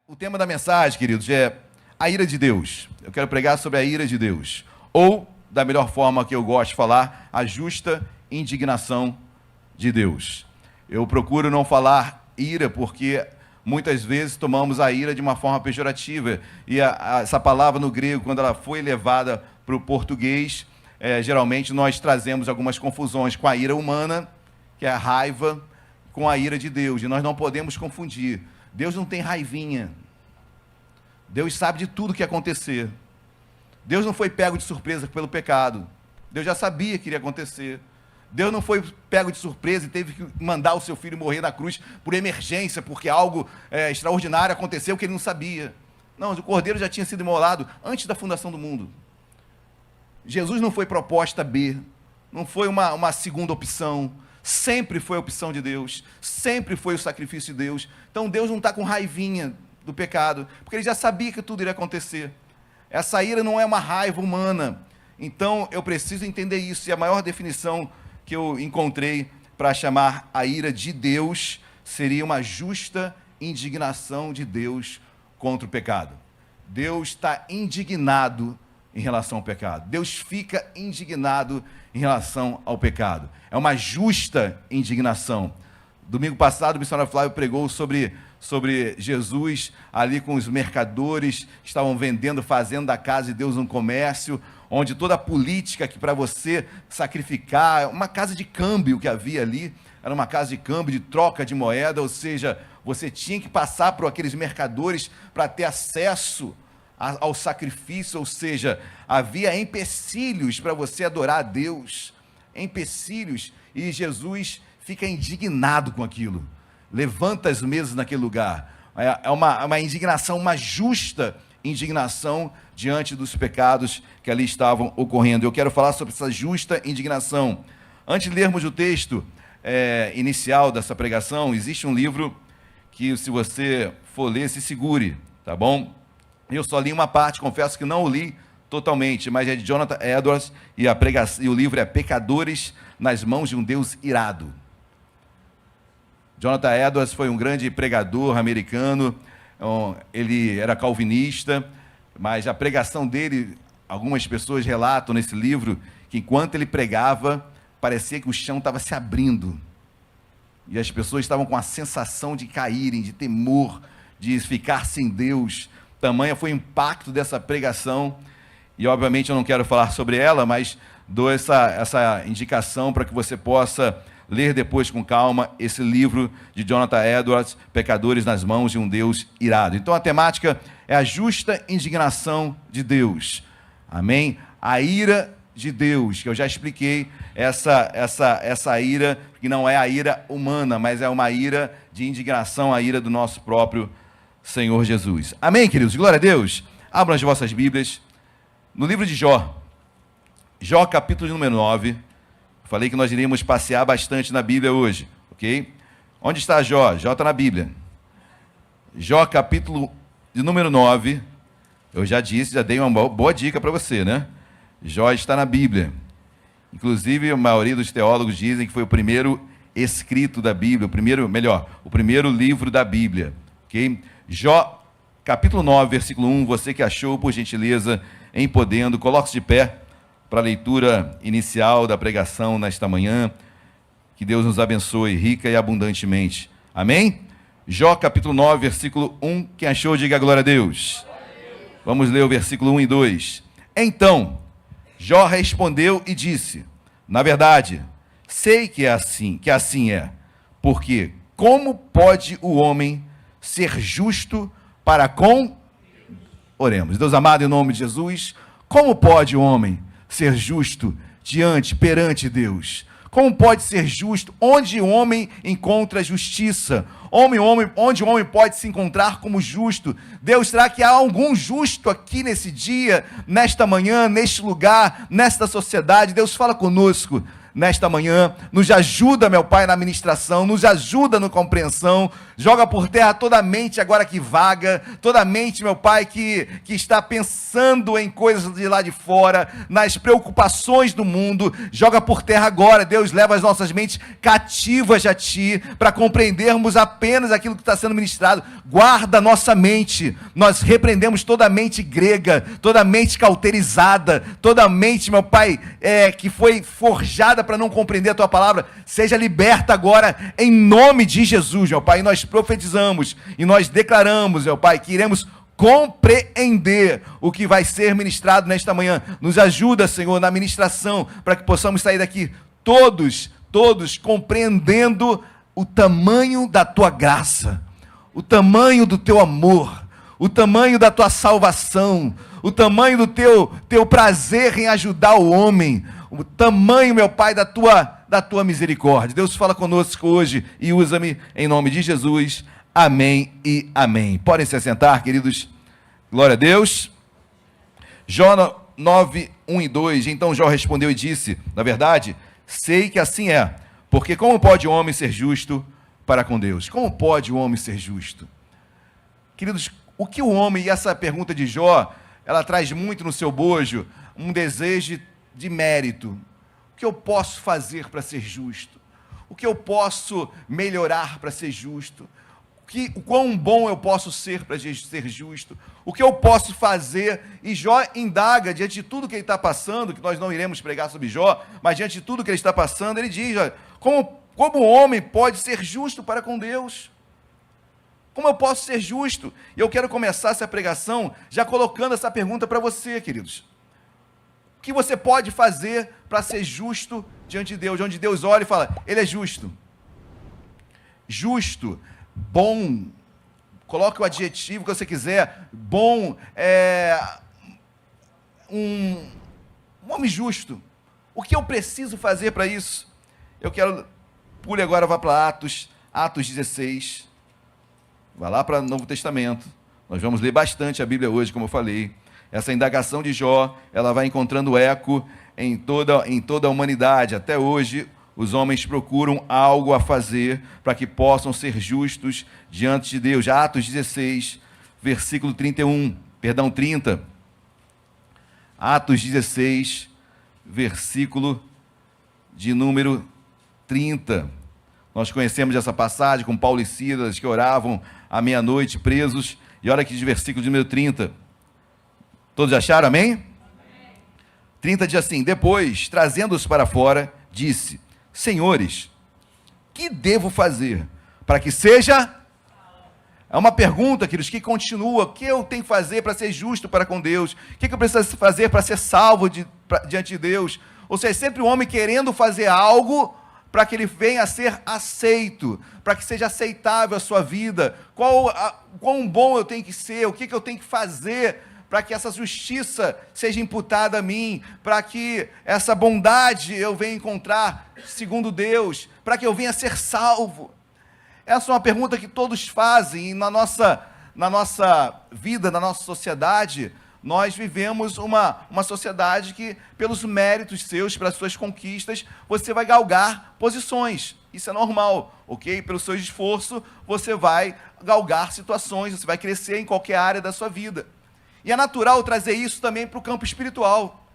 O tema da mensagem, queridos, é a ira de Deus. Eu quero pregar sobre a ira de Deus. Ou, da melhor forma que eu gosto de falar, a justa indignação de Deus. Eu procuro não falar ira porque muitas vezes tomamos a ira de uma forma pejorativa. E essa palavra no grego, quando ela foi levada para o português, geralmente nós trazemos algumas confusões com a ira humana, que é a raiva, com a ira de Deus. E nós não podemos confundir. Deus não tem raivinha. Deus sabe de tudo que ia acontecer. Deus não foi pego de surpresa pelo pecado. Deus já sabia que iria acontecer. Deus não foi pego de surpresa e teve que mandar o seu filho morrer na cruz por emergência, porque algo extraordinário aconteceu que ele não sabia. Não, o cordeiro já tinha sido imolado antes da fundação do mundo. Jesus não foi proposta B, não foi uma segunda opção. Sempre foi a opção de Deus, sempre foi o sacrifício de Deus. Então Deus não está com raivinha do pecado, porque ele já sabia que tudo iria acontecer. Essa ira não é uma raiva humana. Então eu preciso entender isso, e a maior definição que eu encontrei para chamar a ira de Deus seria uma justa indignação de Deus contra o pecado. Deus está indignado em relação ao pecado. Deus fica indignado em relação ao pecado. É uma justa indignação. Domingo passado, o missionário Flávio pregou sobre Jesus ali com os mercadores que estavam vendendo, fazendo da casa de Deus um comércio, onde toda a política que para você sacrificar, uma casa de câmbio que havia ali, era uma casa de câmbio, de troca de moeda, ou seja, você tinha que passar por aqueles mercadores para ter acesso ao sacrifício, ou seja, havia empecilhos para você adorar a Deus, empecilhos, e Jesus fica indignado com aquilo, levanta as mesas naquele lugar. É uma indignação, uma justa indignação diante dos pecados que ali estavam ocorrendo. Eu quero falar sobre essa justa indignação. Antes de lermos o texto inicial dessa pregação, existe um livro que, se você for ler, se segure, tá bom? Eu só li uma parte, confesso que não o li totalmente, mas é de Jonathan Edwards, e o livro é Pecadores nas Mãos de um Deus Irado. Jonathan Edwards foi um grande pregador americano, ele era calvinista, mas a pregação dele, algumas pessoas relatam nesse livro, que enquanto ele pregava, parecia que o chão estava se abrindo, e as pessoas estavam com a sensação de caírem, de temor, de ficar sem Deus. Tamanha foi o impacto dessa pregação, e obviamente eu não quero falar sobre ela, mas dou essa indicação para que você possa ler depois com calma esse livro de Jonathan Edwards, Pecadores nas Mãos de um Deus Irado. Então a temática é a justa indignação de Deus, amém? A ira de Deus, que eu já expliquei, essa ira, que não é a ira humana, mas é uma ira de indignação, a ira do nosso próprio Senhor Jesus. Amém, queridos? Glória a Deus. Abram as vossas Bíblias no livro de Jó. Jó, capítulo número 9. Falei que nós iríamos passear bastante na Bíblia hoje, ok? Onde está Jó? Jó está na Bíblia. Jó, capítulo de número 9. Eu já disse, já dei uma boa dica para você, né? Jó está na Bíblia. Inclusive, a maioria dos teólogos dizem que foi o primeiro escrito da Bíblia, o primeiro livro da Bíblia, ok? Jó, capítulo 9, versículo 1, você que achou, por gentileza, em podendo, coloque-se de pé para a leitura inicial da pregação nesta manhã. Que Deus nos abençoe rica e abundantemente. Amém? Jó, capítulo 9, versículo 1, quem achou, diga glória a Deus. Vamos ler o versículo 1 e 2. Então, Jó respondeu e disse: na verdade, sei que assim é, porque como pode o homem ser justo para com... Oremos. Deus amado, em nome de Jesus, como pode o homem ser justo perante Deus? Como pode ser justo? Onde o homem encontra justiça? Onde o homem pode se encontrar como justo? Deus, será que há algum justo aqui nesse dia, nesta manhã, neste lugar, nesta sociedade? Deus, fala conosco nesta manhã, nos ajuda, meu Pai, na administração, nos ajuda na compreensão, joga por terra toda a mente agora que vaga, toda a mente, meu Pai, que está pensando em coisas de lá de fora, nas preocupações do mundo, joga por terra agora, Deus, leva as nossas mentes cativas a Ti, para compreendermos apenas aquilo que está sendo ministrado, guarda a nossa mente, nós repreendemos toda a mente grega, toda a mente cauterizada, toda a mente, meu Pai, que foi forjada para não compreender a Tua palavra, seja liberta agora, em nome de Jesus, meu Pai, e nós profetizamos, e nós declaramos, meu Pai, que iremos compreender o que vai ser ministrado nesta manhã. Nos ajuda, Senhor, na ministração, para que possamos sair daqui todos compreendendo o tamanho da Tua graça, o tamanho do Teu amor, o tamanho da Tua salvação, o tamanho do teu prazer em ajudar o homem, o tamanho, meu Pai, da tua misericórdia. Deus fala conosco hoje e usa-me em nome de Jesus. Amém e amém. Podem se assentar, queridos. Glória a Deus. Jó 9, 1 e 2. Então Jó respondeu e disse: na verdade, sei que assim é, porque como pode o homem ser justo para com Deus? Como pode o homem ser justo? Queridos, o que o homem, e essa pergunta de Jó, ela traz muito no seu bojo um desejo de mérito. O que eu posso fazer para ser justo? O que eu posso melhorar para ser justo? O quão bom eu posso ser para ser justo? O que eu posso fazer? E Jó indaga, diante de tudo que ele está passando, que nós não iremos pregar sobre Jó, mas diante de tudo que ele está passando, ele diz: olha, como o homem pode ser justo para com Deus? Como eu posso ser justo? E eu quero começar essa pregação já colocando essa pergunta para você, queridos. O que você pode fazer para ser justo diante de Deus? Onde Deus olha e fala: Ele é justo. Justo, bom, coloque o adjetivo que você quiser, bom, um homem justo. O que eu preciso fazer para isso? Eu quero, pule agora, vá para Atos 16, vai lá para o Novo Testamento, nós vamos ler bastante a Bíblia hoje, como eu falei. Essa indagação de Jó, ela vai encontrando eco em toda a humanidade. Até hoje, os homens procuram algo a fazer para que possam ser justos diante de Deus. Atos 16, versículo 30. Atos 16, versículo de número 30. Nós conhecemos essa passagem com Paulo e Silas, que oravam à meia-noite presos. E olha aqui de versículo de número 30. Todos acharam, amém? Amém. 30 diz assim: depois, trazendo-os para fora, disse: senhores, que devo fazer para que seja... É uma pergunta, queridos, que continua: o que eu tenho que fazer para ser justo para com Deus? O que eu preciso fazer para ser salvo diante de Deus? Ou seja, sempre o homem querendo fazer algo para que ele venha a ser aceito, para que seja aceitável a sua vida. Quão bom eu tenho que ser, o que eu tenho que fazer para que essa justiça seja imputada a mim, para que essa bondade eu venha encontrar segundo Deus, para que eu venha a ser salvo. Essa é uma pergunta que todos fazem, e na nossa vida, na nossa sociedade, nós vivemos uma sociedade que, pelos méritos seus, pelas suas conquistas, você vai galgar posições. Isso é normal, ok? Pelo seu esforço, você vai galgar situações, você vai crescer em qualquer área da sua vida. E é natural trazer isso também para o campo espiritual.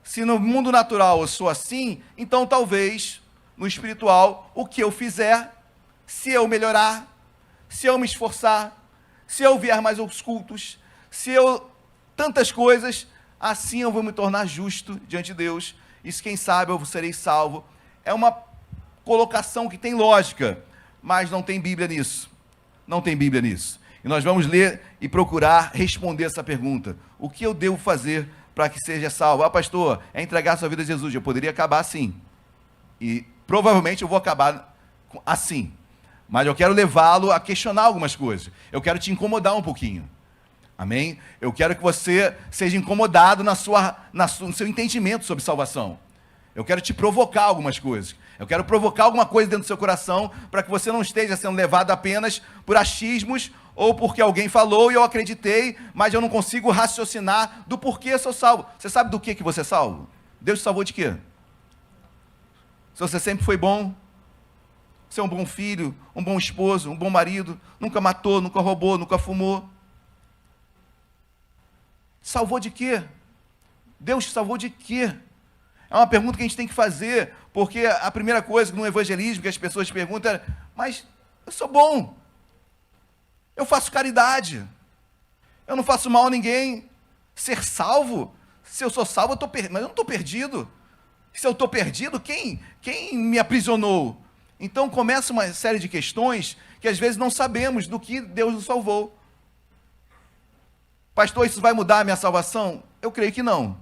Se no mundo natural eu sou assim, então talvez no espiritual, o que eu fizer, se eu melhorar, se eu me esforçar, se eu vier mais aos cultos, tantas coisas, assim eu vou me tornar justo diante de Deus. Isso, quem sabe, eu serei salvo. É uma colocação que tem lógica, mas não tem Bíblia nisso. Não tem Bíblia nisso. E nós vamos ler e procurar responder essa pergunta: o que eu devo fazer para que seja salvo? Ah, pastor, é entregar sua vida a Jesus. Eu poderia acabar assim. E provavelmente eu vou acabar assim. Mas eu quero levá-lo a questionar algumas coisas. Eu quero te incomodar um pouquinho. Amém? Eu quero que você seja incomodado no seu entendimento sobre salvação. Eu quero te provocar algumas coisas. Eu quero provocar alguma coisa dentro do seu coração para que você não esteja sendo levado apenas por achismos ou porque alguém falou e eu acreditei, mas eu não consigo raciocinar do porquê eu sou salvo. Você sabe do que você é salvo? Deus te salvou de quê? se você sempre foi bom, você é um bom filho, um bom esposo, um bom marido, nunca matou, nunca roubou, nunca fumou. Salvou de quê? Deus te salvou de quê? É uma pergunta que a gente tem que fazer, porque a primeira coisa no evangelismo que as pessoas perguntam é: mas eu sou bom, eu faço caridade, eu não faço mal a ninguém. Ser salvo? Se eu sou salvo, mas eu não estou perdido. Se eu estou perdido, quem me aprisionou? Então começa uma série de questões que às vezes não sabemos do que Deus nos salvou. Pastor, isso vai mudar a minha salvação? Eu creio que não.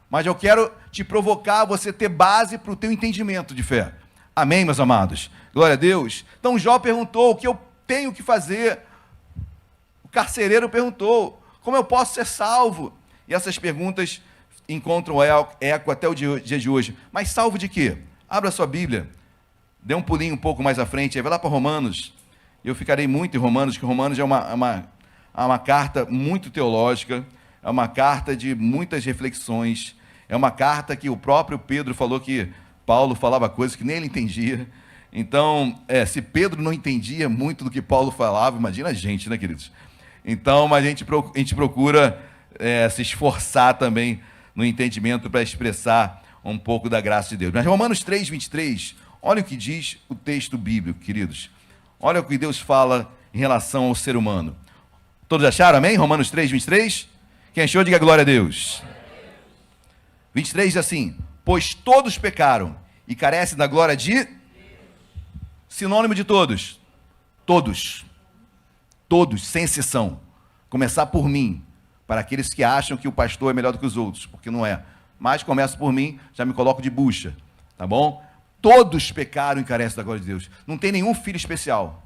Mas eu quero te provocar a você ter base para o teu entendimento de fé. Amém, meus amados? Glória a Deus. Então Jó perguntou: o que eu tenho que fazer? O carcereiro perguntou: como eu posso ser salvo? E essas perguntas encontram eco até o dia de hoje. Mas salvo de quê? Abra sua Bíblia, dê um pulinho um pouco mais à frente, aí vai lá para Romanos. Eu ficarei muito em Romanos, que Romanos é uma carta muito teológica, é uma carta de muitas reflexões, é uma carta que o próprio Pedro falou que Paulo falava coisas que nem ele entendia. Então, se Pedro não entendia muito do que Paulo falava, imagina a gente, né, queridos? Então, a gente procura se esforçar também no entendimento para expressar um pouco da graça de Deus. Mas Romanos 3, 23, olha o que diz o texto bíblico, queridos. Olha o que Deus fala em relação ao ser humano. Todos acharam, amém? Romanos 3, 23? Quem achou, diga glória a Deus. 23 diz assim: pois todos pecaram e carecem da glória de... Sinônimo de todos. Todos. Todos, sem exceção. Começar por mim, para aqueles que acham que o pastor é melhor do que os outros, porque não é. Mas começo por mim, já me coloco de bucha, tá bom? Todos pecaram e carecem da glória de Deus. Não tem nenhum filho especial.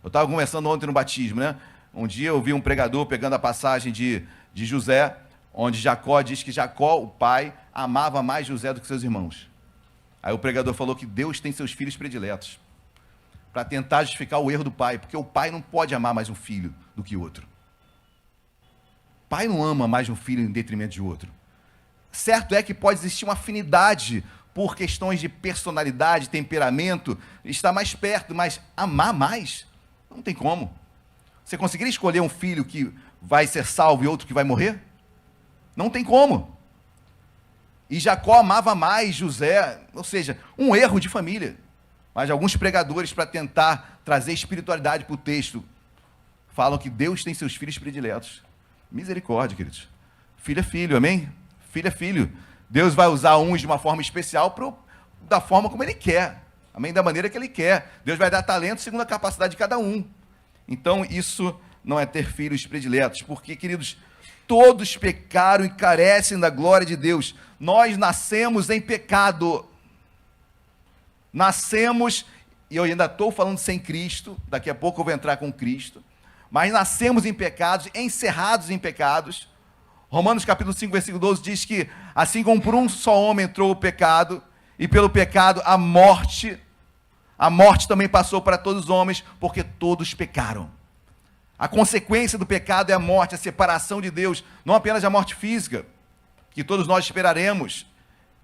Eu estava conversando ontem no batismo, né? Um dia eu vi um pregador pegando a passagem de José, onde Jacó diz que Jacó, o pai, amava mais José do que seus irmãos. Aí o pregador falou que Deus tem seus filhos prediletos, para tentar justificar o erro do pai, porque o pai não pode amar mais um filho do que outro. O pai não ama mais um filho em detrimento de outro. Certo é que pode existir uma afinidade por questões de personalidade, temperamento, estar mais perto, mas amar mais? Não tem como. Você conseguiria escolher um filho que vai ser salvo e outro que vai morrer? Não tem como. E Jacó amava mais José, ou seja, um erro de família. Mas alguns pregadores, para tentar trazer espiritualidade para o texto, falam que Deus tem seus filhos prediletos. Misericórdia, queridos. Filho é filho, amém? Filho é filho. Deus vai usar uns de uma forma especial da forma como Ele quer. Amém? Da maneira que Ele quer. Deus vai dar talento segundo a capacidade de cada um. Então, isso não é ter filhos prediletos. Porque, queridos, todos pecaram e carecem da glória de Deus. Nós nascemos em pecado. Nascemos, e eu ainda estou falando sem Cristo, daqui a pouco eu vou entrar com Cristo, mas nascemos em pecados, encerrados em pecados. Romanos capítulo 5, versículo 12 diz que assim como por um só homem entrou o pecado, e pelo pecado a morte também passou para todos os homens, porque todos pecaram. A consequência do pecado é a morte, a separação de Deus, não apenas a morte física, que todos nós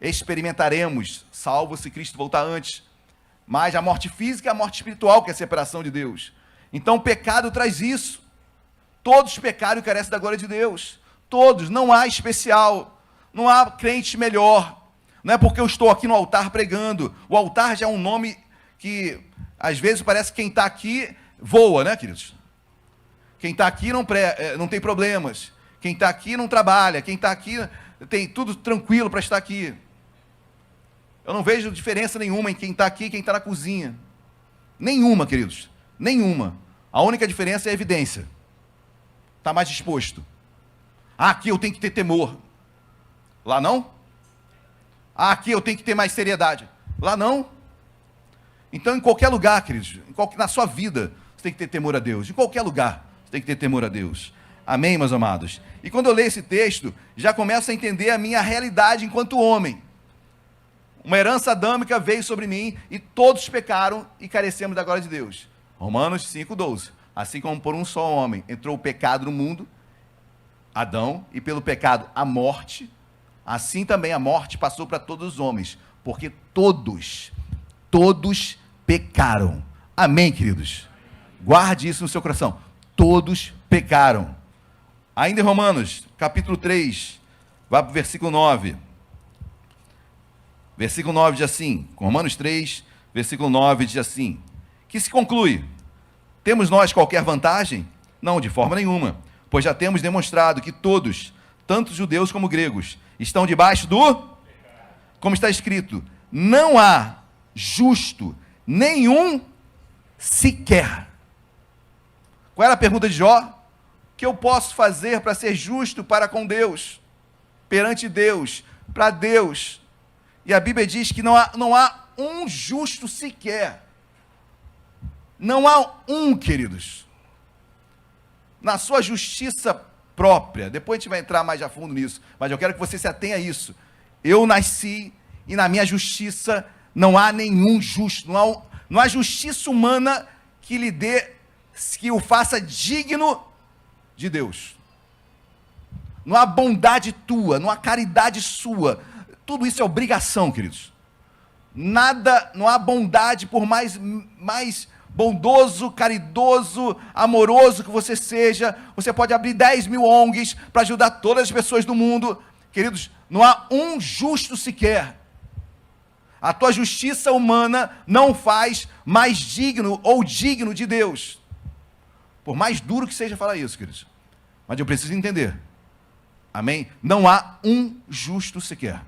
experimentaremos, salvo se Cristo voltar antes, mas a morte física e a morte espiritual, que é a separação de Deus. Então o pecado traz isso. Todos pecaram e carecem da glória de Deus. Todos, não há especial, não há crente melhor. Não é porque eu estou aqui no altar pregando. O altar já é um nome que às vezes parece que quem está aqui voa, né, queridos? Quem está aqui não tem problemas. Quem está aqui não trabalha. Quem está aqui tem tudo tranquilo para estar aqui. Eu não vejo diferença nenhuma em quem está aqui e quem está na cozinha. Nenhuma, queridos. Nenhuma. A única diferença é a evidência. Está mais disposto. Aqui eu tenho que ter temor. Lá não? Aqui eu tenho que ter mais seriedade. Lá não. Então, em qualquer lugar, queridos, na sua vida, você tem que ter temor a Deus. Em qualquer lugar, você tem que ter temor a Deus. Amém, meus amados? E quando eu leio esse texto, já começo a entender a minha realidade enquanto homem. Uma herança adâmica veio sobre mim e todos pecaram e carecemos da glória de Deus. Romanos 5,12. Assim como por um só homem entrou o pecado no mundo, Adão, e pelo pecado a morte, assim também a morte passou para todos os homens, porque todos pecaram. Amém, queridos? Guarde isso no seu coração. Todos pecaram. Ainda em Romanos, capítulo 3, vai para o versículo 9. Versículo 9 diz assim, Romanos 3, versículo 9 diz assim, que se conclui, temos nós qualquer vantagem? Não, de forma nenhuma, pois já temos demonstrado que todos, tanto judeus como gregos, estão debaixo do, como está escrito, não há justo nenhum sequer. Qual era a pergunta de Jó? O que eu posso fazer para ser justo para com Deus? Perante Deus, para Deus. E a Bíblia diz que não há um justo sequer. Não há um, queridos. Na sua justiça própria, depois a gente vai entrar mais a fundo nisso, mas eu quero que você se atenha a isso. Eu nasci e na minha justiça não há nenhum justo, não há justiça humana que lhe dê, que o faça digno de Deus. Não há bondade tua, não há caridade sua. Tudo isso é obrigação, queridos. Nada, não há bondade, por mais bondoso, caridoso, amoroso que você seja. Você pode abrir 10.000 ONGs para ajudar todas as pessoas do mundo. Queridos, não há um justo sequer. A tua justiça humana não faz mais digno ou digno de Deus. Por mais duro que seja falar isso, queridos. Mas eu preciso entender. Amém? Não há um justo sequer.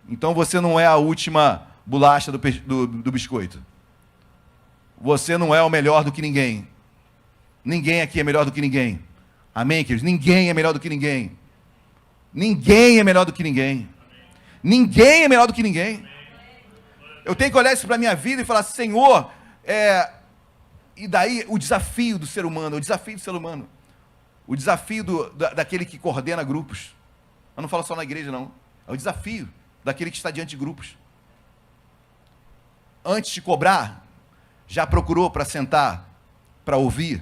Então você não é a última bolacha do biscoito. Você não é o melhor do que ninguém. Ninguém aqui é melhor do que ninguém. Amém, queridos? Ninguém é melhor do que ninguém. Ninguém é melhor do que ninguém. Ninguém é melhor do que ninguém. Eu tenho que olhar isso para a minha vida e falar, Senhor, e daí o desafio do ser humano, o desafio daquele que coordena grupos. Eu não falo só na igreja, não. É o desafio daquele que está diante de grupos. Antes de cobrar, já procurou para sentar, para ouvir,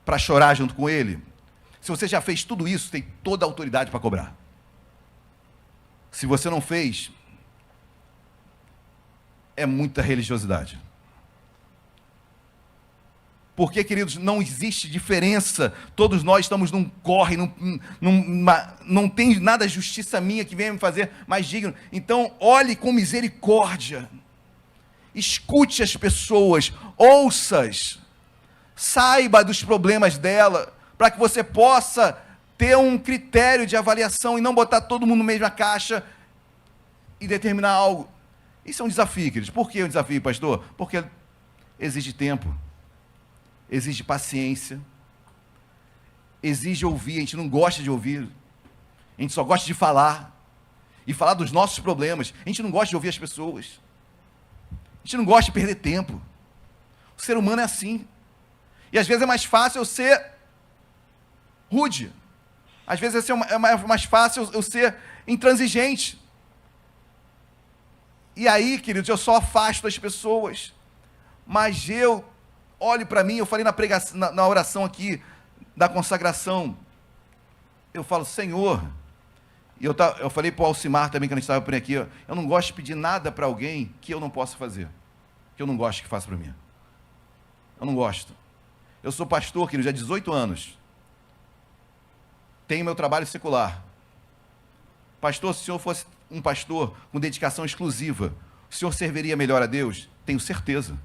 para chorar junto com ele? Se você já fez tudo isso, tem toda a autoridade para cobrar. Se você não fez, é muita religiosidade. Porque, queridos, não existe diferença. Todos nós estamos num corre, não tem nada justiça minha que venha me fazer mais digno. Então, olhe com misericórdia. Escute as pessoas, ouça-as. Saiba dos problemas dela, para que você possa ter um critério de avaliação e não botar todo mundo na mesma caixa e determinar algo. Isso é um desafio, queridos. Por que é um desafio, pastor? Porque exige tempo. Exige paciência, exige ouvir. A gente não gosta de ouvir, a gente só gosta de falar, e falar dos nossos problemas. A gente não gosta de ouvir as pessoas, a gente não gosta de perder tempo. O ser humano é assim, e às vezes é mais fácil eu ser rude, às vezes é mais fácil eu ser intransigente, e aí, queridos, eu só afasto as pessoas. Mas olhe para mim, eu falei na pregação, na oração aqui, da consagração, eu falo, Senhor, e eu falei para o Alcimar também, quando a gente estava por aqui, eu não gosto de pedir nada para alguém que eu não possa fazer, que eu não gosto que faça para mim. Eu não gosto. Eu sou pastor, querido, já há 18 anos, tenho meu trabalho secular. Pastor, se o senhor fosse um pastor com dedicação exclusiva, o senhor serviria melhor a Deus? Tenho certeza.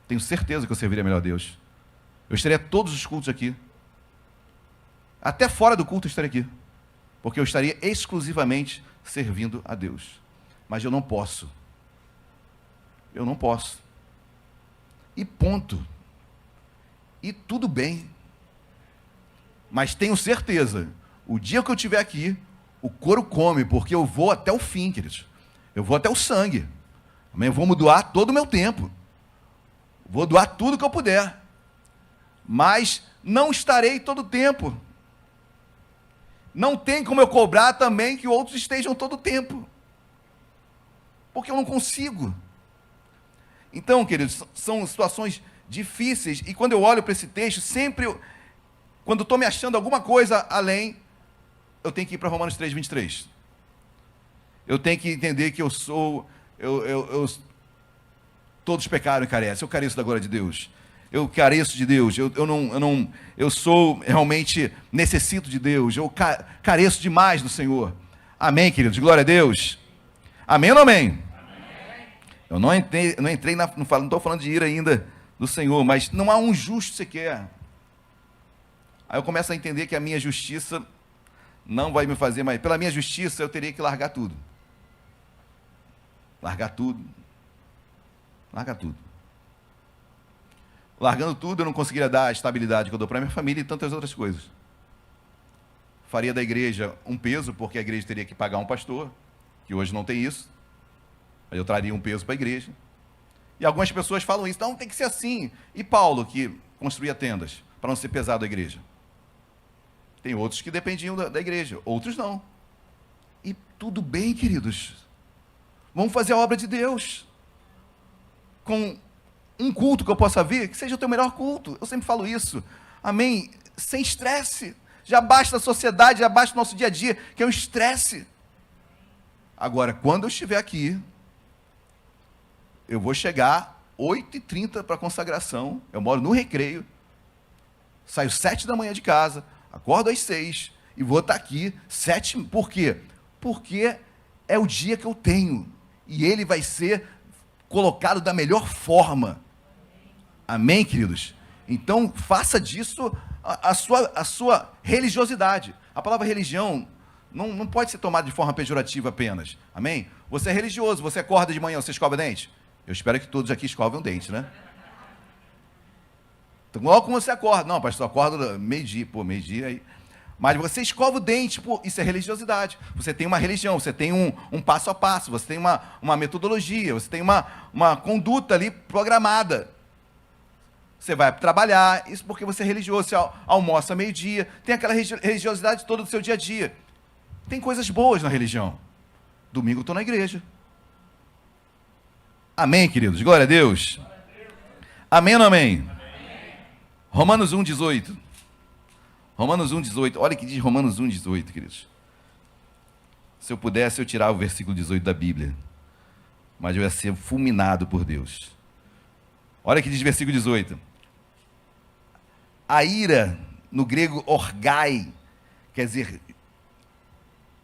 Tenho certeza que eu serviria melhor a Deus. Eu estaria todos os cultos aqui. Até fora do culto eu estaria aqui. Porque eu estaria exclusivamente servindo a Deus. Mas eu não posso. Eu não posso. E ponto. E tudo bem. Mas tenho certeza, o dia que eu estiver aqui, o couro come, porque eu vou até o fim, queridos. Eu vou até o sangue. Eu vou doar todo o meu tempo. Vou doar tudo que eu puder, mas não estarei todo o tempo. Não tem como eu cobrar também que outros estejam todo o tempo, porque eu não consigo. Então, queridos, são situações difíceis, e quando eu olho para esse texto, sempre, quando estou me achando alguma coisa além, eu tenho que ir para Romanos 3:23. Eu tenho que entender que todos pecaram e carecem. Eu careço da glória de Deus. Eu careço de Deus. Eu sou realmente necessito de Deus. Eu careço demais do Senhor. Amém, queridos? Glória a Deus. Amém ou não amém? Eu não estou falando de ira ainda do Senhor, mas não há um justo sequer. Aí eu começo a entender que a minha justiça não vai me fazer mais. Pela minha justiça eu teria que largar tudo. Largar tudo. Largar tudo. Largando tudo, eu não conseguiria dar a estabilidade que eu dou para minha família e tantas outras coisas. Faria da igreja um peso, porque a igreja teria que pagar um pastor, que hoje não tem isso. Aí eu traria um peso para a igreja. E algumas pessoas falam isso, não, tem que ser assim. E Paulo, que construía tendas, para não ser pesado a igreja. Tem outros que dependiam da igreja, outros não. E tudo bem, queridos. Vamos fazer a obra de Deus. Com um culto que eu possa vir, que seja o teu melhor culto. Eu sempre falo isso. Amém? Sem estresse. Já basta a sociedade, já basta o nosso dia a dia, que é um estresse. Agora, quando eu estiver aqui, eu vou chegar 8h30 para a consagração. Eu moro no Recreio. Saio 7 da manhã de casa, acordo às 6 e vou estar aqui 7. Por quê? Porque é o dia que eu tenho. E ele vai ser colocado da melhor forma. Amém, queridos? Então, faça disso a sua religiosidade. A palavra religião não pode ser tomada de forma pejorativa apenas. Amém? Você é religioso, você acorda de manhã, você escova dente? Eu espero que todos aqui escovem o dente, né? Então, logo como você acorda. Não, pastor, acorda meio-dia. Pô, meio-dia aí. Mas você escova o dente, pô, isso é religiosidade. Você tem uma religião, você tem um passo a passo, você tem uma metodologia, você tem uma conduta ali programada. Você vai trabalhar, isso porque você é religioso, você almoça meio-dia, tem aquela religiosidade toda do seu dia a dia. Tem coisas boas na religião. Domingo eu estou na igreja. Amém, queridos? Glória a Deus. Amém ou não amém? Romanos 1,18. Romanos 1,18. Olha o que diz Romanos 1,18, queridos. Se eu pudesse, eu tirava o versículo 18 da Bíblia. Mas eu ia ser fulminado por Deus. Olha o que diz o versículo 18. A ira, no grego orgai, quer dizer,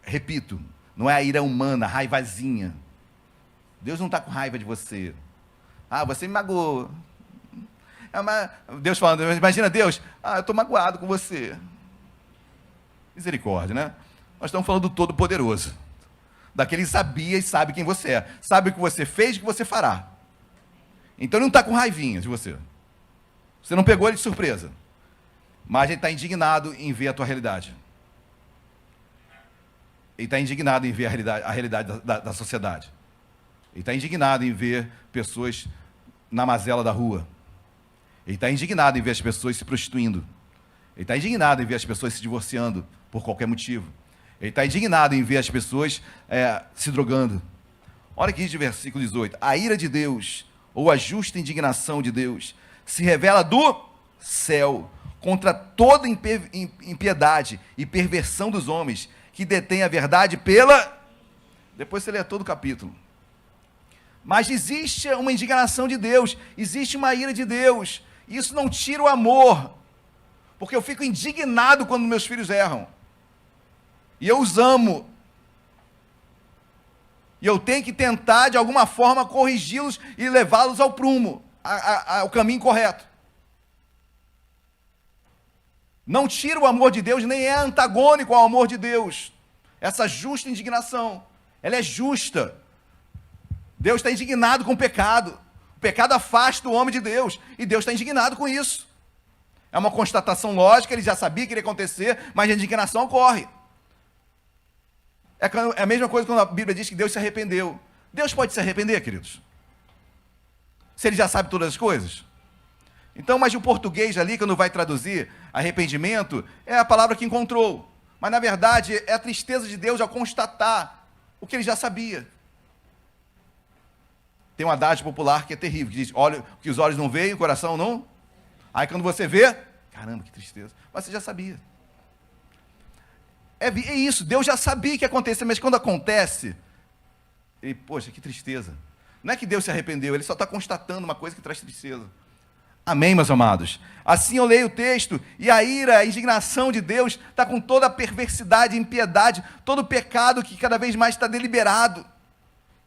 repito, não é a ira humana, a raivazinha. Deus não está com raiva de você. Ah, você me magoou. Deus falando, imagina Deus, eu estou magoado com você. Misericórdia, né? Nós estamos falando do Todo-Poderoso. Daquele que sabia e sabe quem você é. Sabe o que você fez e o que você fará. Então ele não está com raivinha de você. Você não pegou ele de surpresa. Mas ele está indignado em ver a tua realidade. Ele está indignado em ver a realidade da sociedade. Ele está indignado em ver pessoas na mazela da rua. Ele está indignado em ver as pessoas se prostituindo. Ele está indignado em ver as pessoas se divorciando por qualquer motivo. Ele está indignado em ver as pessoas se drogando. Olha aqui de versículo 18. A ira de Deus, ou a justa indignação de Deus, se revela do céu contra toda impiedade e perversão dos homens que detêm a verdade pela... Depois você lê todo o capítulo. Mas existe uma indignação de Deus, existe uma ira de Deus. Isso não tira o amor, porque eu fico indignado quando meus filhos erram. E eu os amo. E eu tenho que tentar, de alguma forma, corrigi-los e levá-los ao prumo, ao caminho correto. Não tira o amor de Deus, nem é antagônico ao amor de Deus. Essa justa indignação, ela é justa. Deus está indignado com o pecado. O pecado afasta o homem de Deus. E Deus está indignado com isso. É uma constatação lógica, ele já sabia que iria acontecer, mas a indignação ocorre. É a mesma coisa quando a Bíblia diz que Deus se arrependeu. Deus pode se arrepender, queridos? Se ele já sabe todas as coisas? Então, mas o português ali, quando vai traduzir arrependimento, é a palavra que encontrou. Mas, na verdade, é a tristeza de Deus ao constatar o que ele já sabia. Tem uma adagem popular que é terrível, que diz, olha, que os olhos não veem, o coração não. Aí quando você vê, caramba, que tristeza. Mas você já sabia. É isso, Deus já sabia que ia acontecer, mas quando acontece, E, poxa, que tristeza. Não é que Deus se arrependeu, ele só está constatando uma coisa que traz tristeza. Amém, meus amados? Assim eu leio o texto, e a ira, a indignação de Deus está com toda a perversidade, impiedade, todo o pecado que cada vez mais está deliberado.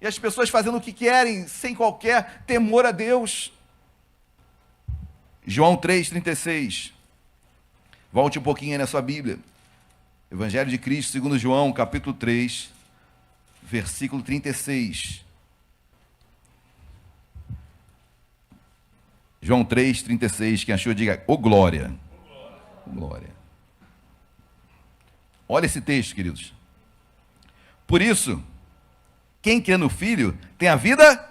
E as pessoas fazendo o que querem, sem qualquer temor a Deus. João 3,36. Volte um pouquinho aí na sua Bíblia. Evangelho de Cristo, segundo João, capítulo 3, versículo 36. João 3,36, quem achou, diga, ô glória. Glória. Olha esse texto, queridos. Por isso, quem crê no Filho tem a vida.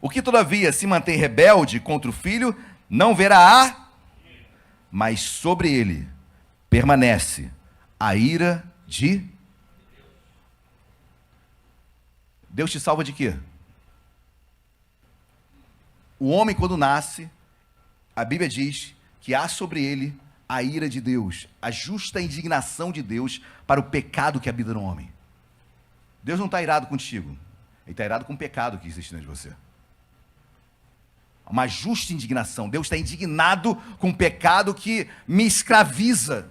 O que todavia se mantém rebelde contra o Filho, não verá a, mas sobre ele permanece a ira de Deus. Te salva de quê? O homem, quando nasce, a Bíblia diz que há sobre ele a ira de Deus, a justa indignação de Deus para o pecado que habita no homem. Deus não está irado contigo, ele está irado com o pecado que existe dentro de você. Uma justa indignação. Deus está indignado com o pecado que me escraviza.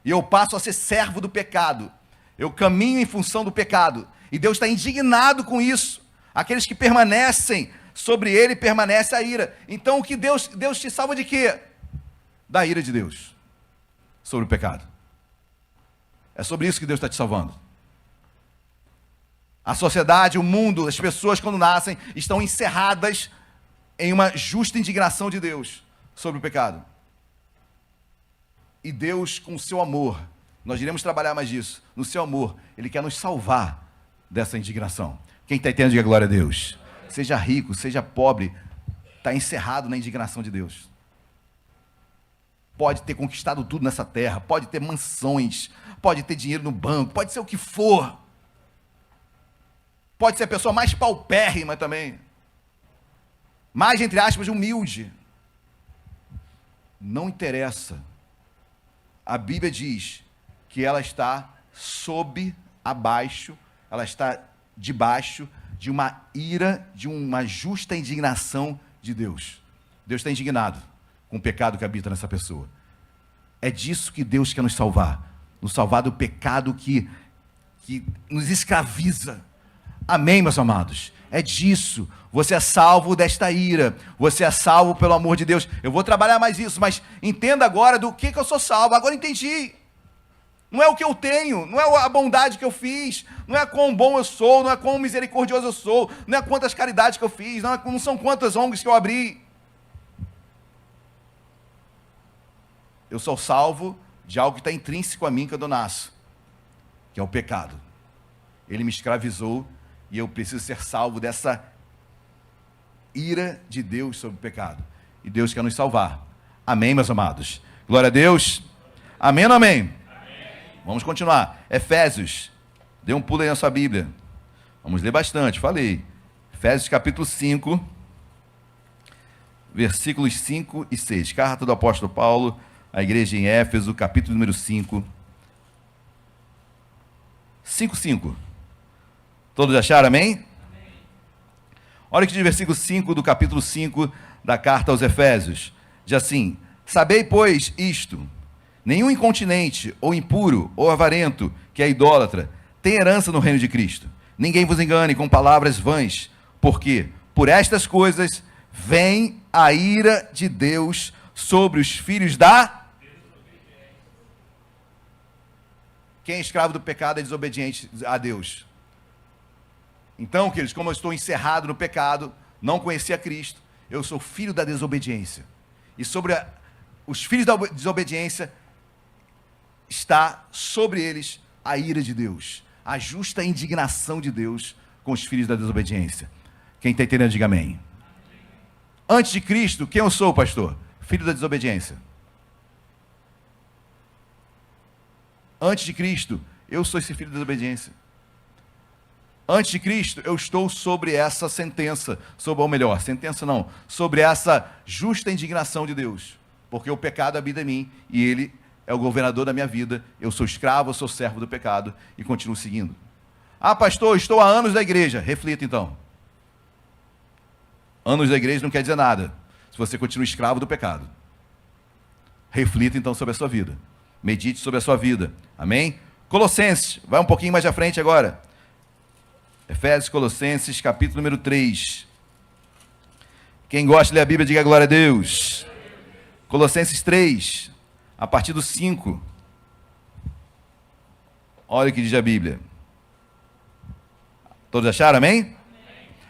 E eu passo a ser servo do pecado. Eu caminho em função do pecado. E Deus está indignado com isso. Aqueles que permanecem, sobre ele permanece a ira. Então o que Deus te salva de quê? Da ira de Deus sobre o pecado. É sobre isso que Deus está te salvando. A sociedade, o mundo, as pessoas quando nascem estão encerradas em uma justa indignação de Deus sobre o pecado. E Deus, com o seu amor, nós iremos trabalhar mais disso, no seu amor, ele quer nos salvar dessa indignação. Quem está entendendo, diga glória a Deus. Seja rico, seja pobre, está encerrado na indignação de Deus. Pode ter conquistado tudo nessa terra, pode ter mansões, pode ter dinheiro no banco, pode ser o que for. Pode ser a pessoa mais paupérrima também. Mais, entre aspas, humilde. Não interessa. A Bíblia diz que ela está abaixo, ela está debaixo de uma ira, de uma justa indignação de Deus. Deus está indignado com o pecado que habita nessa pessoa. É disso que Deus quer nos salvar do pecado que nos escraviza. Amém, meus amados? É disso. Você é salvo desta ira. Você é salvo pelo amor de Deus. Eu vou trabalhar mais isso, mas entenda agora do que eu sou salvo. Agora entendi. Não é o que eu tenho, não é a bondade que eu fiz, não é quão bom eu sou, não é quão misericordioso eu sou, não é quantas caridades que eu fiz, não são quantas ONGs que eu abri. Eu sou salvo de algo que está intrínseco a mim quando eu nasço, que é o pecado. Ele me escravizou e eu preciso ser salvo dessa ira de Deus sobre o pecado. E Deus quer nos salvar. Amém, meus amados? Glória a Deus. Amém ou não amém? Amém. Vamos continuar. Efésios. Dê um pulo aí na sua Bíblia. Vamos ler bastante, falei. Efésios capítulo 5, versículos 5 e 6. Carta do apóstolo Paulo à igreja em Éfeso, capítulo número 5. 5:5. Todos acharam, amém? Amém? Olha que diz o versículo 5 do capítulo 5 da carta aos Efésios. Diz assim: sabei, pois, isto: nenhum incontinente, ou impuro, ou avarento, que é idólatra, tem herança no reino de Cristo. Ninguém vos engane com palavras vãs, porque por estas coisas vem a ira de Deus sobre os filhos da... Quem é escravo do pecado é desobediente a Deus. Então, queridos, como eu estou encerrado no pecado, não conheci a Cristo, eu sou filho da desobediência. E sobre os filhos da desobediência, está sobre eles a ira de Deus, a justa indignação de Deus com os filhos da desobediência. Quem está entendendo, diga amém. Antes de Cristo, quem eu sou, pastor? Filho da desobediência. Antes de Cristo, eu sou esse filho da desobediência. Antes de Cristo, eu estou sobre essa sentença, sobre essa justa indignação de Deus, porque o pecado habita em mim e ele é o governador da minha vida. Eu sou escravo, eu sou servo do pecado e continuo seguindo. Ah, pastor, estou há anos na igreja. Reflita então. Anos da igreja não quer dizer nada, se você continua escravo do pecado. Reflita então sobre a sua vida. Medite sobre a sua vida. Amém? Colossenses, vai um pouquinho mais à frente agora. Efésios, Colossenses, capítulo número 3. Quem gosta de ler a Bíblia, diga glória a Deus. Colossenses 3, a partir do 5. Olha o que diz a Bíblia. Todos acharam, amém?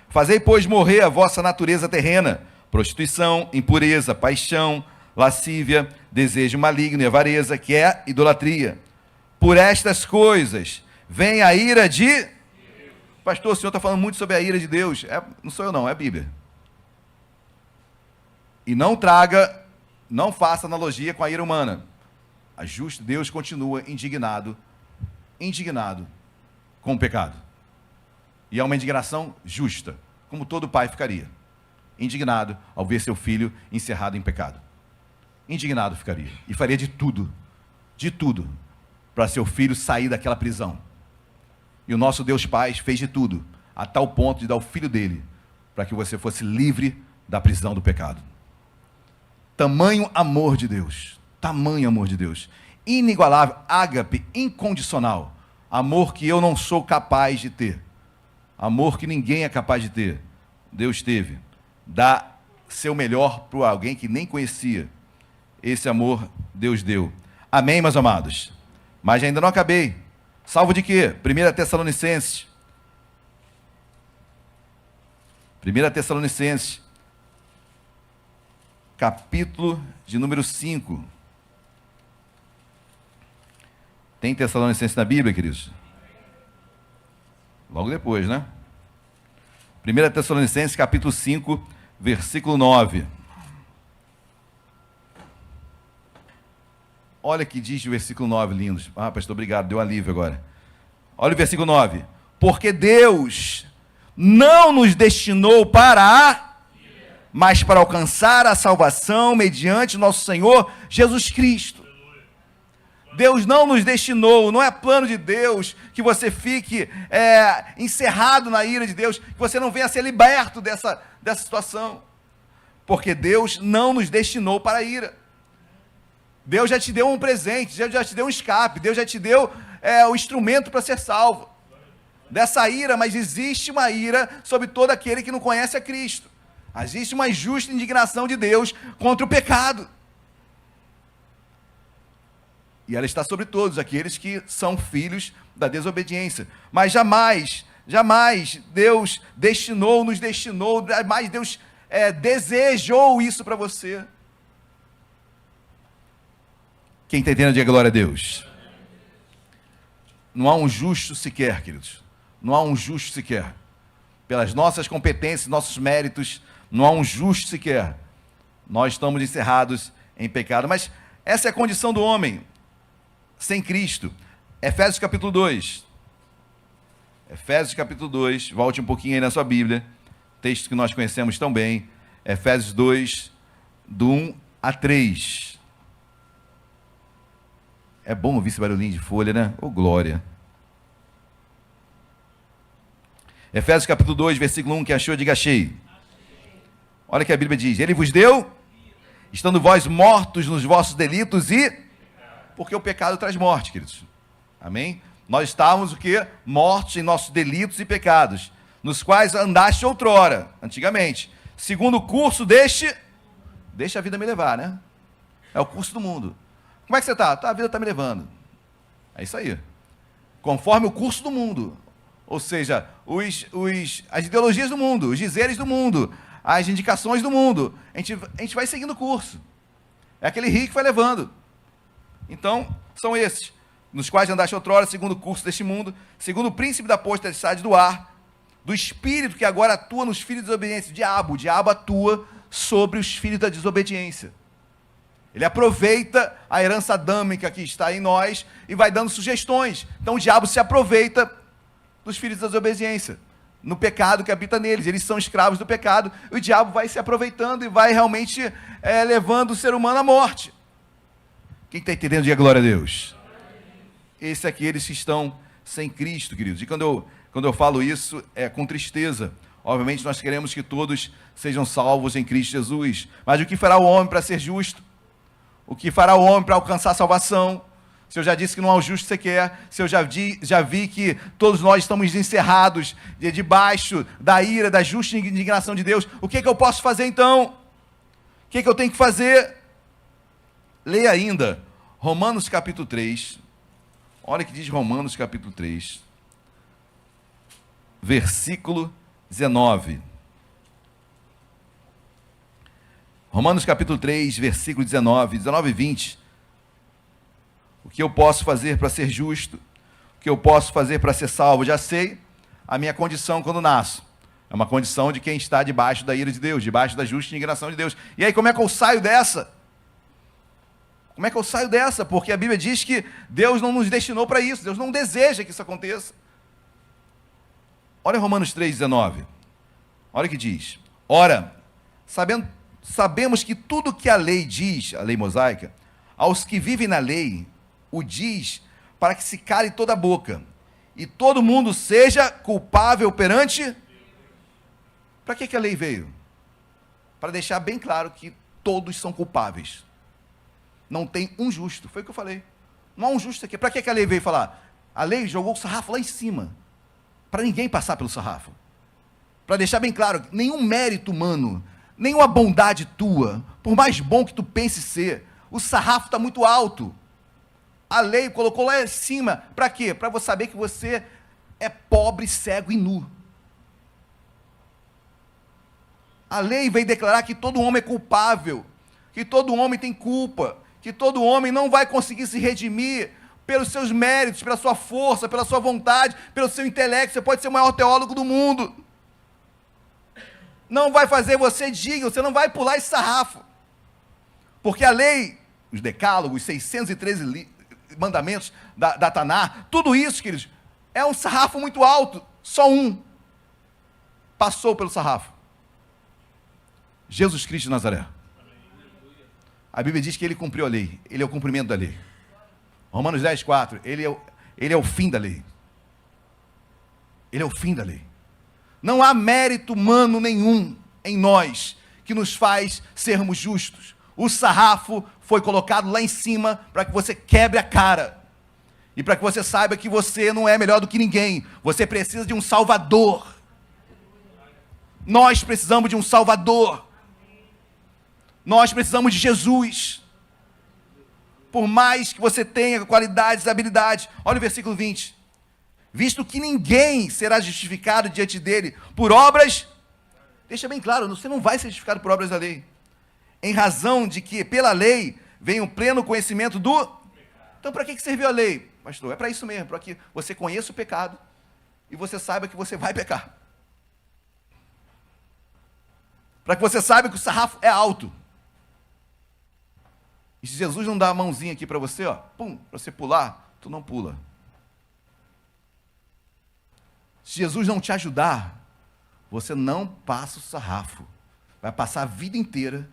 Fazei, pois, morrer a vossa natureza terrena, prostituição, impureza, paixão, lascívia, desejo maligno e avareza, que é idolatria. Por estas coisas vem a ira de... Pastor, o senhor está falando muito sobre a ira de Deus. Não sou eu não, é a Bíblia. E não faça analogia com a ira humana. Deus continua indignado com o pecado. E é uma indignação justa, como todo pai ficaria. Indignado ao ver seu filho encerrado em pecado. Indignado ficaria. E faria de tudo, para seu filho sair daquela prisão. E o nosso Deus Pai fez de tudo, a tal ponto de dar o filho dele, para que você fosse livre da prisão do pecado. Tamanho amor de Deus. Inigualável, ágape, incondicional. Amor que eu não sou capaz de ter. Amor que ninguém é capaz de ter. Deus teve. Dá seu melhor para alguém que nem conhecia. Esse amor Deus deu. Amém, meus amados? Mas ainda não acabei. Salvo de quê? 1 Tessalonicenses. 1 Tessalonicenses. Capítulo de número 5. Tem Tessalonicenses na Bíblia, queridos? Logo depois, né? 1 Tessalonicenses, capítulo 5, versículo 9. Olha o que diz o versículo 9, lindos. Ah, pastor, obrigado, deu alívio agora. Olha o versículo 9. Porque Deus não nos destinou para mas para alcançar a salvação mediante nosso Senhor Jesus Cristo. Deus não nos destinou, não é plano de Deus que você fique encerrado na ira de Deus, que você não venha a ser liberto dessa situação. Porque Deus não nos destinou para a ira. Deus já te deu um presente, Deus já te deu um escape, Deus já te deu o instrumento para ser salvo dessa ira, mas existe uma ira sobre todo aquele que não conhece a Cristo. Existe uma justa indignação de Deus contra o pecado. E ela está sobre todos aqueles que são filhos da desobediência. Mas jamais Deus nos destinou, jamais Deus desejou isso para você. Quem está entendendo, diga glória a Deus. Não há um justo sequer, queridos. Não há um justo sequer. Pelas nossas competências, nossos méritos, não há um justo sequer. Nós estamos encerrados em pecado. Mas essa é a condição do homem sem Cristo. Efésios capítulo 2. Efésios capítulo 2. Volte um pouquinho aí na sua Bíblia. Texto que nós conhecemos tão bem. Efésios 2, do 1 a 3. É bom ouvir esse barulhinho de folha, né? Ô, glória. Efésios capítulo 2, versículo 1, que achou, diga achei. Olha o que a Bíblia diz. Ele vos deu, estando vós mortos nos vossos delitos e... Porque o pecado traz morte, queridos. Amém? Nós estávamos o quê? Mortos em nossos delitos e pecados, nos quais andaste outrora, antigamente, segundo o curso deste... Deixa a vida me levar, né? É o curso do mundo. Como é que você está? A vida está me levando. É isso aí. Conforme o curso do mundo. Ou seja, as ideologias do mundo, os dizeres do mundo, as indicações do mundo. A gente vai seguindo o curso. É aquele rio que vai levando. Então, são esses, nos quais andaste outrora, segundo o curso deste mundo, segundo o príncipe da potestade do ar, do espírito que agora atua nos filhos da desobediência. O diabo atua sobre os filhos da desobediência. Ele aproveita a herança adâmica que está em nós e vai dando sugestões. Então o diabo se aproveita dos filhos da desobediência, no pecado que habita neles. Eles são escravos do pecado, e o diabo vai se aproveitando e vai realmente levando o ser humano à morte. Quem está entendendo, diga glória a Deus. Esses aqui, eles que estão sem Cristo, queridos. E quando eu Quando eu falo isso, é com tristeza. Obviamente, nós queremos que todos sejam salvos em Cristo Jesus. Mas o que fará o homem para ser justo? O que fará o homem para alcançar a salvação? Se eu já disse que não há o justo sequer, se eu já vi que todos nós estamos encerrados debaixo da ira, da justa indignação de Deus, o que é que eu posso fazer então? O que é que eu tenho que fazer? Leia ainda Romanos capítulo 3. Olha o que diz Romanos capítulo 3, versículo 19. Romanos capítulo 3, versículo 19 e 20. O que eu posso fazer para ser justo? O que eu posso fazer para ser salvo? Já sei a minha condição quando nasço. É uma condição de quem está debaixo da ira de Deus, debaixo da justa indignação de Deus. E aí, como é que eu saio dessa? Como é que eu saio dessa? Porque a Bíblia diz que Deus não nos destinou para isso. Deus não deseja que isso aconteça. Olha Romanos 3,19. Olha o que diz. Ora, sabemos que tudo que a lei diz, a lei mosaica, aos que vivem na lei, o diz para que se cale toda a boca e todo mundo seja culpável perante... Para que a lei veio? Para deixar bem claro que todos são culpáveis. Não tem um justo. Foi o que eu falei. Não há um justo aqui. Para que a lei veio falar? A lei jogou o sarrafo lá em cima. Para ninguém passar pelo sarrafo. Para deixar bem claro, nenhum mérito humano, nenhuma bondade tua, por mais bom que tu pense ser, o sarrafo está muito alto. A lei colocou lá em cima. Para quê? Para você saber que você é pobre, cego e nu. A lei veio declarar que todo homem é culpável, que todo homem tem culpa, que todo homem não vai conseguir se redimir pelos seus méritos, pela sua força, pela sua vontade, pelo seu intelecto. Você pode ser o maior teólogo do mundo. Não vai fazer você digno, você não vai pular esse sarrafo. Porque a lei, os decálogos, os 613 mandamentos da Taná, tudo isso, queridos, é um sarrafo muito alto. Só um passou pelo sarrafo. Jesus Cristo de Nazaré. A Bíblia diz que ele cumpriu a lei. Ele é o cumprimento da lei. Romanos 10, 4. Ele é o fim da lei. Ele é o fim da lei. Não há mérito humano nenhum em nós que nos faz sermos justos. O sarrafo foi colocado lá em cima para que você quebre a cara. E para que você saiba que você não é melhor do que ninguém. Você precisa de um Salvador. Nós precisamos de um Salvador. Nós precisamos de Jesus. Por mais que você tenha qualidades, habilidades. Olha o versículo 20. Visto que ninguém será justificado diante dele por obras, deixa bem claro, você não vai ser justificado por obras da lei. Em razão de que pela lei vem um pleno conhecimento do... Então para que serviu a lei? Pastor, é para isso mesmo, para que você conheça o pecado e você saiba que você vai pecar. Para que você saiba que o sarrafo é alto. E se Jesus não dá a mãozinha aqui para você, ó, pum, para você pular, tu não pula. Se Jesus não te ajudar, você não passa o sarrafo. Vai passar a vida inteira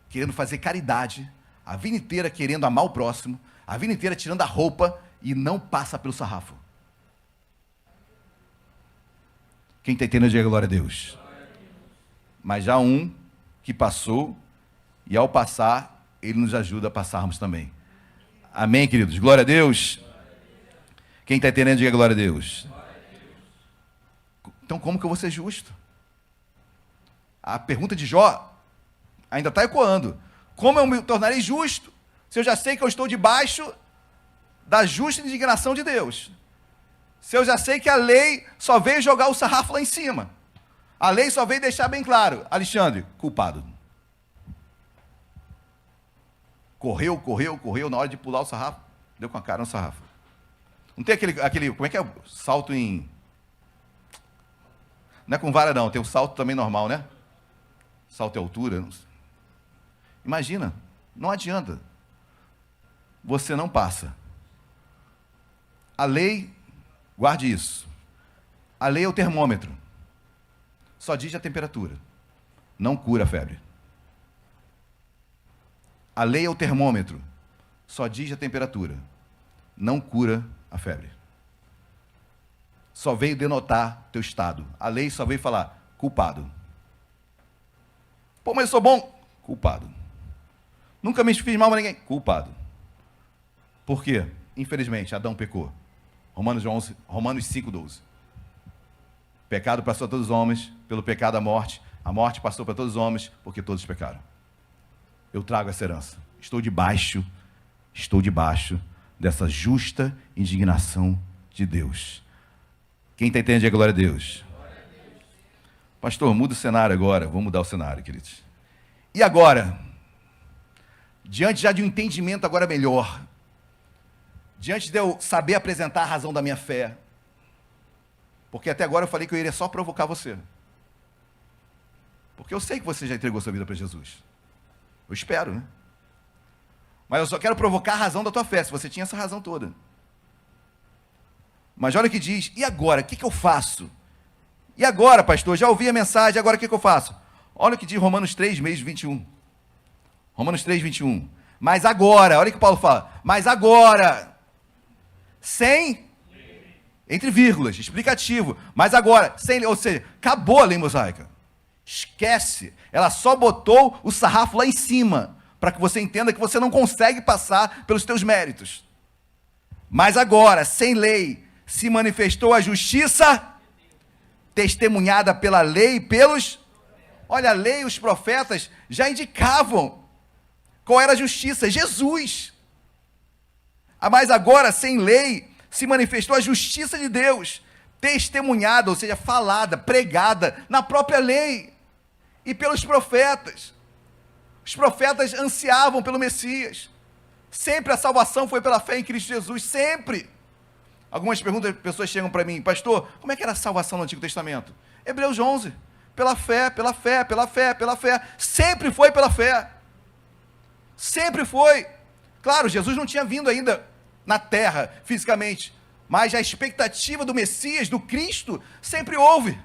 querendo fazer caridade, a vida inteira querendo amar o próximo, a vida inteira tirando a roupa e não passa pelo sarrafo. Quem está entendendo, diga glória a Deus. Mas já um que passou, e ao passar, ele nos ajuda a passarmos também. Amém, queridos? Glória a Deus. Quem está entendendo, diga glória a Deus. Então, como que eu vou ser justo? A pergunta de Jó ainda está ecoando. Como eu me tornarei justo, se eu já sei que eu estou debaixo da justa indignação de Deus? Se eu já sei que a lei só veio jogar o sarrafo lá em cima. A lei só veio deixar bem claro. Alexandre, culpado. Correu, na hora de pular o sarrafo, deu com a cara no sarrafo. Não tem aquele como é que é? Salto em... Não é com vara não, tem o salto também normal, né? Salto em altura. Não sei. Imagina, não adianta. Você não passa. A lei, guarde isso. A lei é o termômetro. Só diz a temperatura. Não cura a febre. A lei é o termômetro, só diz a temperatura, não cura a febre. só veio denotar teu estado. A lei só veio falar culpado. Pô, mas eu sou bom? Culpado. Nunca me fiz mal a ninguém? Culpado. Por quê? Infelizmente, Adão pecou. Romanos 5:12. Pecado passou a todos os homens, pelo pecado a morte passou para todos os homens, porque todos pecaram. Eu trago essa herança. Estou debaixo dessa justa indignação de Deus. Quem está entendendo, diga glória a Deus. Pastor, muda o cenário agora. Vou mudar o cenário, queridos. E agora? Diante já de um entendimento agora melhor, diante de eu saber apresentar a razão da minha fé, porque até agora eu falei que eu iria só provocar você. Porque eu sei que você já entregou sua vida para Jesus. Eu espero, né? Mas eu só quero provocar a razão da tua fé, se você tinha essa razão toda. Mas olha o que diz, e agora? O que eu faço? E agora, pastor? Já ouvi a mensagem, agora o que eu faço? Olha o que diz Romanos 3:21. Romanos 3:21. Mas agora, olha o que Paulo fala. Mas agora, sem, entre vírgulas, explicativo. Mas agora, sem, ou seja, acabou a lei mosaica. Esquece. Ela só botou o sarrafo lá em cima, para que você entenda que você não consegue passar pelos teus méritos. Mas agora, sem lei, se manifestou a justiça, testemunhada pela lei e pelos... Olha, a lei e os profetas já indicavam qual era a justiça, Jesus. Mas agora, sem lei, se manifestou a justiça de Deus, testemunhada, ou seja, falada, pregada na própria lei e pelos profetas. Os profetas ansiavam pelo Messias. Sempre a salvação foi pela fé em Cristo Jesus, sempre. Algumas pessoas chegam para mim, pastor, como é que era a salvação no Antigo Testamento? Hebreus 11, pela fé, pela fé, pela fé, pela fé. Sempre foi pela fé. Sempre foi. Claro, Jesus não tinha vindo ainda na terra, fisicamente, mas a expectativa do Messias, do Cristo, sempre houve.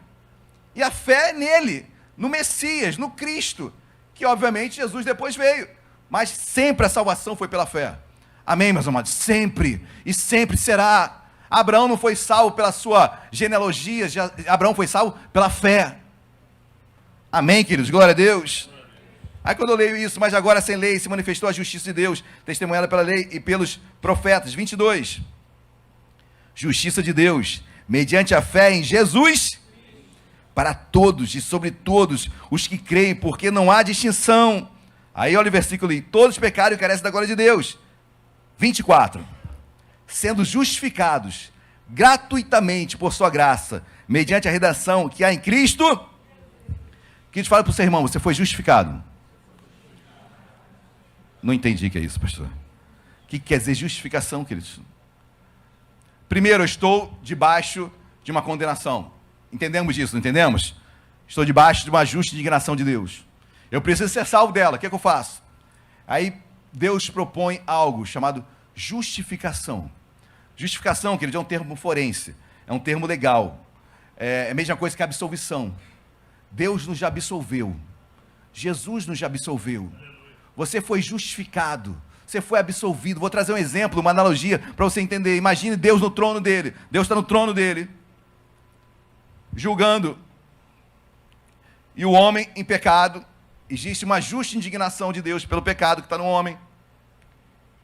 E a fé nele, no Messias, no Cristo, que obviamente Jesus depois veio, mas sempre a salvação foi pela fé. Amém, meus amados? Sempre, e sempre será. Abraão não foi salvo pela sua genealogia, Abraão foi salvo pela fé. Amém, queridos? Glória a Deus. Aí quando eu leio isso, mas agora sem lei se manifestou a justiça de Deus, testemunhada pela lei e pelos profetas. 22. Justiça de Deus, mediante a fé em Jesus, para todos e sobre todos os que creem, porque não há distinção. Aí olha o versículo ali, todos pecaram e carecem da glória de Deus. 24. Sendo justificados gratuitamente por sua graça, mediante a redenção que há em Cristo. Que te fala para o seu irmão, você foi justificado. Não entendi o que é isso, pastor. O que quer dizer justificação, queridos? Primeiro, eu estou debaixo de uma condenação. Entendemos disso, não entendemos? Estou debaixo de uma justa indignação de Deus. Eu preciso ser salvo dela, o que é que eu faço? Aí Deus propõe algo chamado justificação. Justificação, querido, é um termo forense, é um termo legal. É a mesma coisa que absolvição. Deus nos já absolveu. Jesus nos já absolveu. Você foi justificado. Você foi absolvido. Vou trazer um exemplo, uma analogia para você entender. Imagine Deus no trono dele. Deus está no trono dele, julgando. E o homem em pecado. Existe uma justa indignação de Deus pelo pecado que está no homem.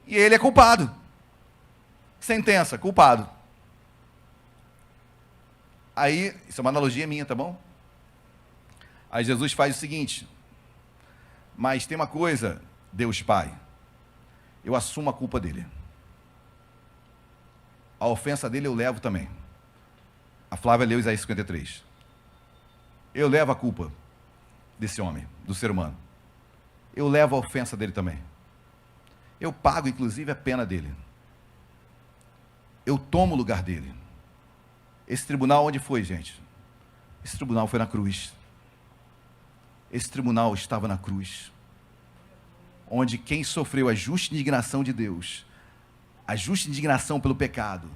E ele é culpado. Sentença, culpado. Aí, isso é uma analogia minha, tá bom? Aí Jesus faz o seguinte, mas tem uma coisa, Deus Pai, eu assumo a culpa dele. A ofensa dele eu levo também. A Flávia leu Isaías 53. Eu levo a culpa desse homem, do ser humano. Eu levo a ofensa dele também. Eu pago, inclusive, a pena dele. Eu tomo o lugar dele. Esse tribunal onde foi, gente? Esse tribunal foi na cruz. Esse tribunal estava na cruz. Onde quem sofreu a justa indignação de Deus, a justa indignação pelo pecado,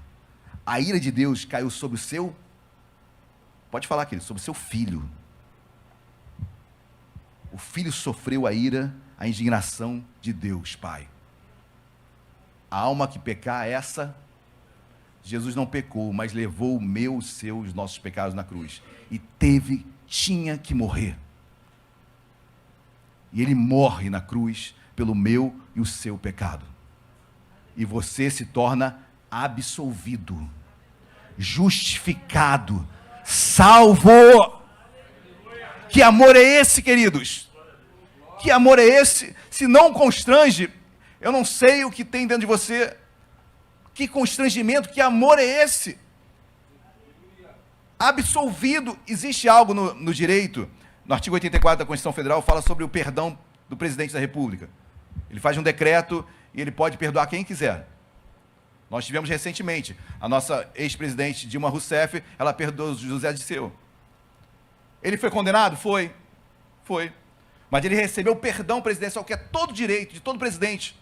a ira de Deus caiu sobre o seu, pode falar, querido, sobre o seu filho. O filho sofreu a ira, a indignação de Deus, Pai. A alma que pecar, essa Jesus não pecou, mas levou o meu, os seus, os nossos pecados na cruz. E tinha que morrer. E ele morre na cruz pelo meu e o seu pecado. E você se torna absolvido, justificado, salvo. Que amor é esse, queridos? Que amor é esse? Se não constrange, eu não sei o que tem dentro de você. Que constrangimento, que amor é esse? Absolvido. Existe algo no direito, no artigo 84 da Constituição Federal, fala sobre o perdão do presidente da República. Ele faz um decreto e ele pode perdoar quem quiser. Nós tivemos recentemente, a nossa ex-presidente Dilma Rousseff, ela perdoou José Dirceu. Ele foi condenado? Foi. Mas ele recebeu o perdão presidencial, que é todo direito de todo presidente.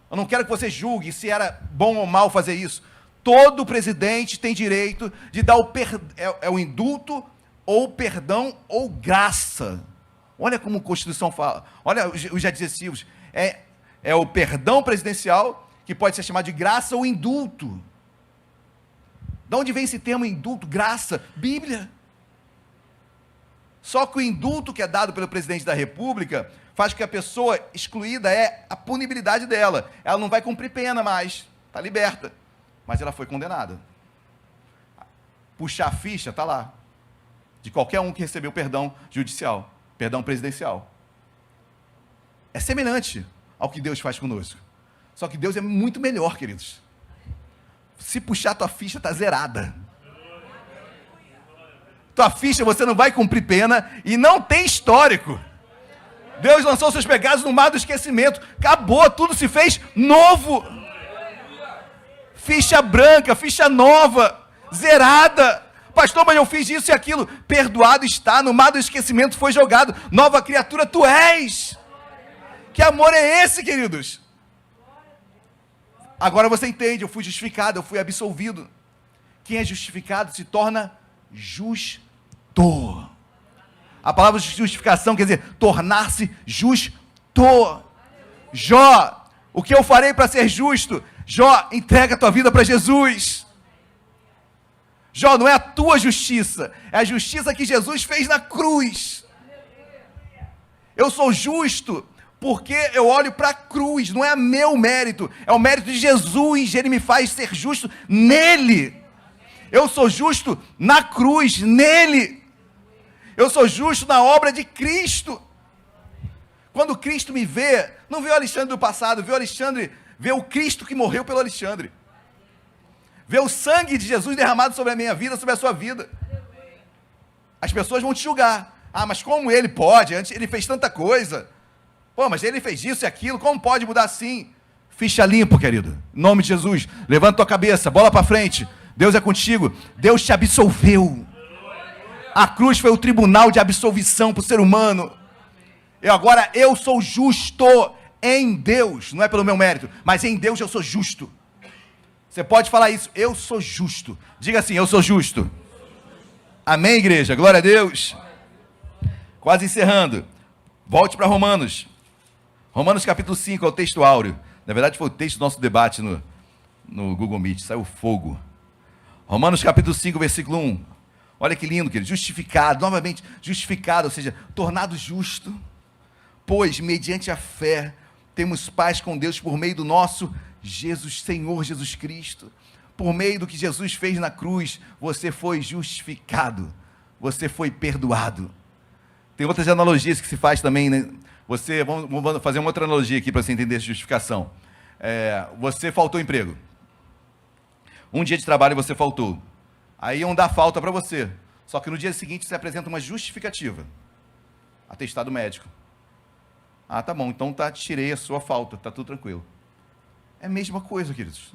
Eu não quero que você julgue se era bom ou mal fazer isso. Todo presidente tem direito de dar o indulto, ou perdão, ou graça. Olha como a Constituição fala. Olha os adjetivos. É o perdão presidencial, que pode ser chamado de graça ou indulto. De onde vem esse termo indulto, graça? Bíblia. Só que o indulto que é dado pelo presidente da República faz com que a pessoa excluída é a punibilidade dela. Ela não vai cumprir pena mais, está liberta. Mas ela foi condenada. Puxar a ficha, está lá. De qualquer um que recebeu perdão judicial, perdão presidencial. É semelhante ao que Deus faz conosco. Só que Deus é muito melhor, queridos. Se puxar tua ficha, está zerada. Tua ficha, você não vai cumprir pena e não tem histórico. Deus lançou seus pecados no mar do esquecimento. Acabou, tudo se fez novo. Ficha branca, ficha nova, zerada. Pastor, mas eu fiz isso e aquilo. Perdoado está, no mar do esquecimento foi jogado. Nova criatura tu és. Que amor é esse, queridos? Agora você entende, eu fui justificado, eu fui absolvido. Quem é justificado se torna justo. A palavra justificação quer dizer tornar-se justo. Jó, o que eu farei para ser justo? Jó, entrega a tua vida para Jesus. Jó, não é a tua justiça, é a justiça que Jesus fez na cruz. Eu sou justo porque eu olho para a cruz, não é meu mérito, é o mérito de Jesus, ele me faz ser justo nele. Eu sou justo na cruz, nele. Eu sou justo na obra de Cristo. Quando Cristo me vê, não vê o Alexandre do passado, vê o Cristo que morreu pelo Alexandre. Vê o sangue de Jesus derramado sobre a minha vida, sobre a sua vida. As pessoas vão te julgar. Ah, mas como ele pode? Antes ele fez tanta coisa. Pô, mas ele fez isso e aquilo, como pode mudar assim? Ficha limpo, querido. Em nome de Jesus. Levanta tua cabeça, bola para frente. Deus é contigo. Deus te absolveu. A cruz foi o tribunal de absolvição para o ser humano. E agora eu sou justo em Deus. Não é pelo meu mérito, mas em Deus eu sou justo. Você pode falar isso. Eu sou justo. Diga assim, eu sou justo. Amém, igreja? Glória a Deus. Quase encerrando. Volte para Romanos. Romanos capítulo 5 é o texto áureo. Na verdade foi o texto do nosso debate no Google Meet. Saiu fogo. Romanos capítulo 5, versículo 1. Olha que lindo, querido. Justificado, novamente, justificado, ou seja, tornado justo. Pois, mediante a fé, temos paz com Deus por meio do nosso Senhor Jesus Cristo. Por meio do que Jesus fez na cruz, você foi justificado. Você foi perdoado. Tem outras analogias que se faz também, né? Vamos fazer uma outra analogia aqui para você entender essa justificação. Você faltou emprego. Um dia de trabalho você faltou. Aí iam dar falta para você. Só que no dia seguinte você apresenta uma justificativa. Atestado médico. Ah, tá bom, então tirei a sua falta, tá tudo tranquilo. É a mesma coisa, queridos.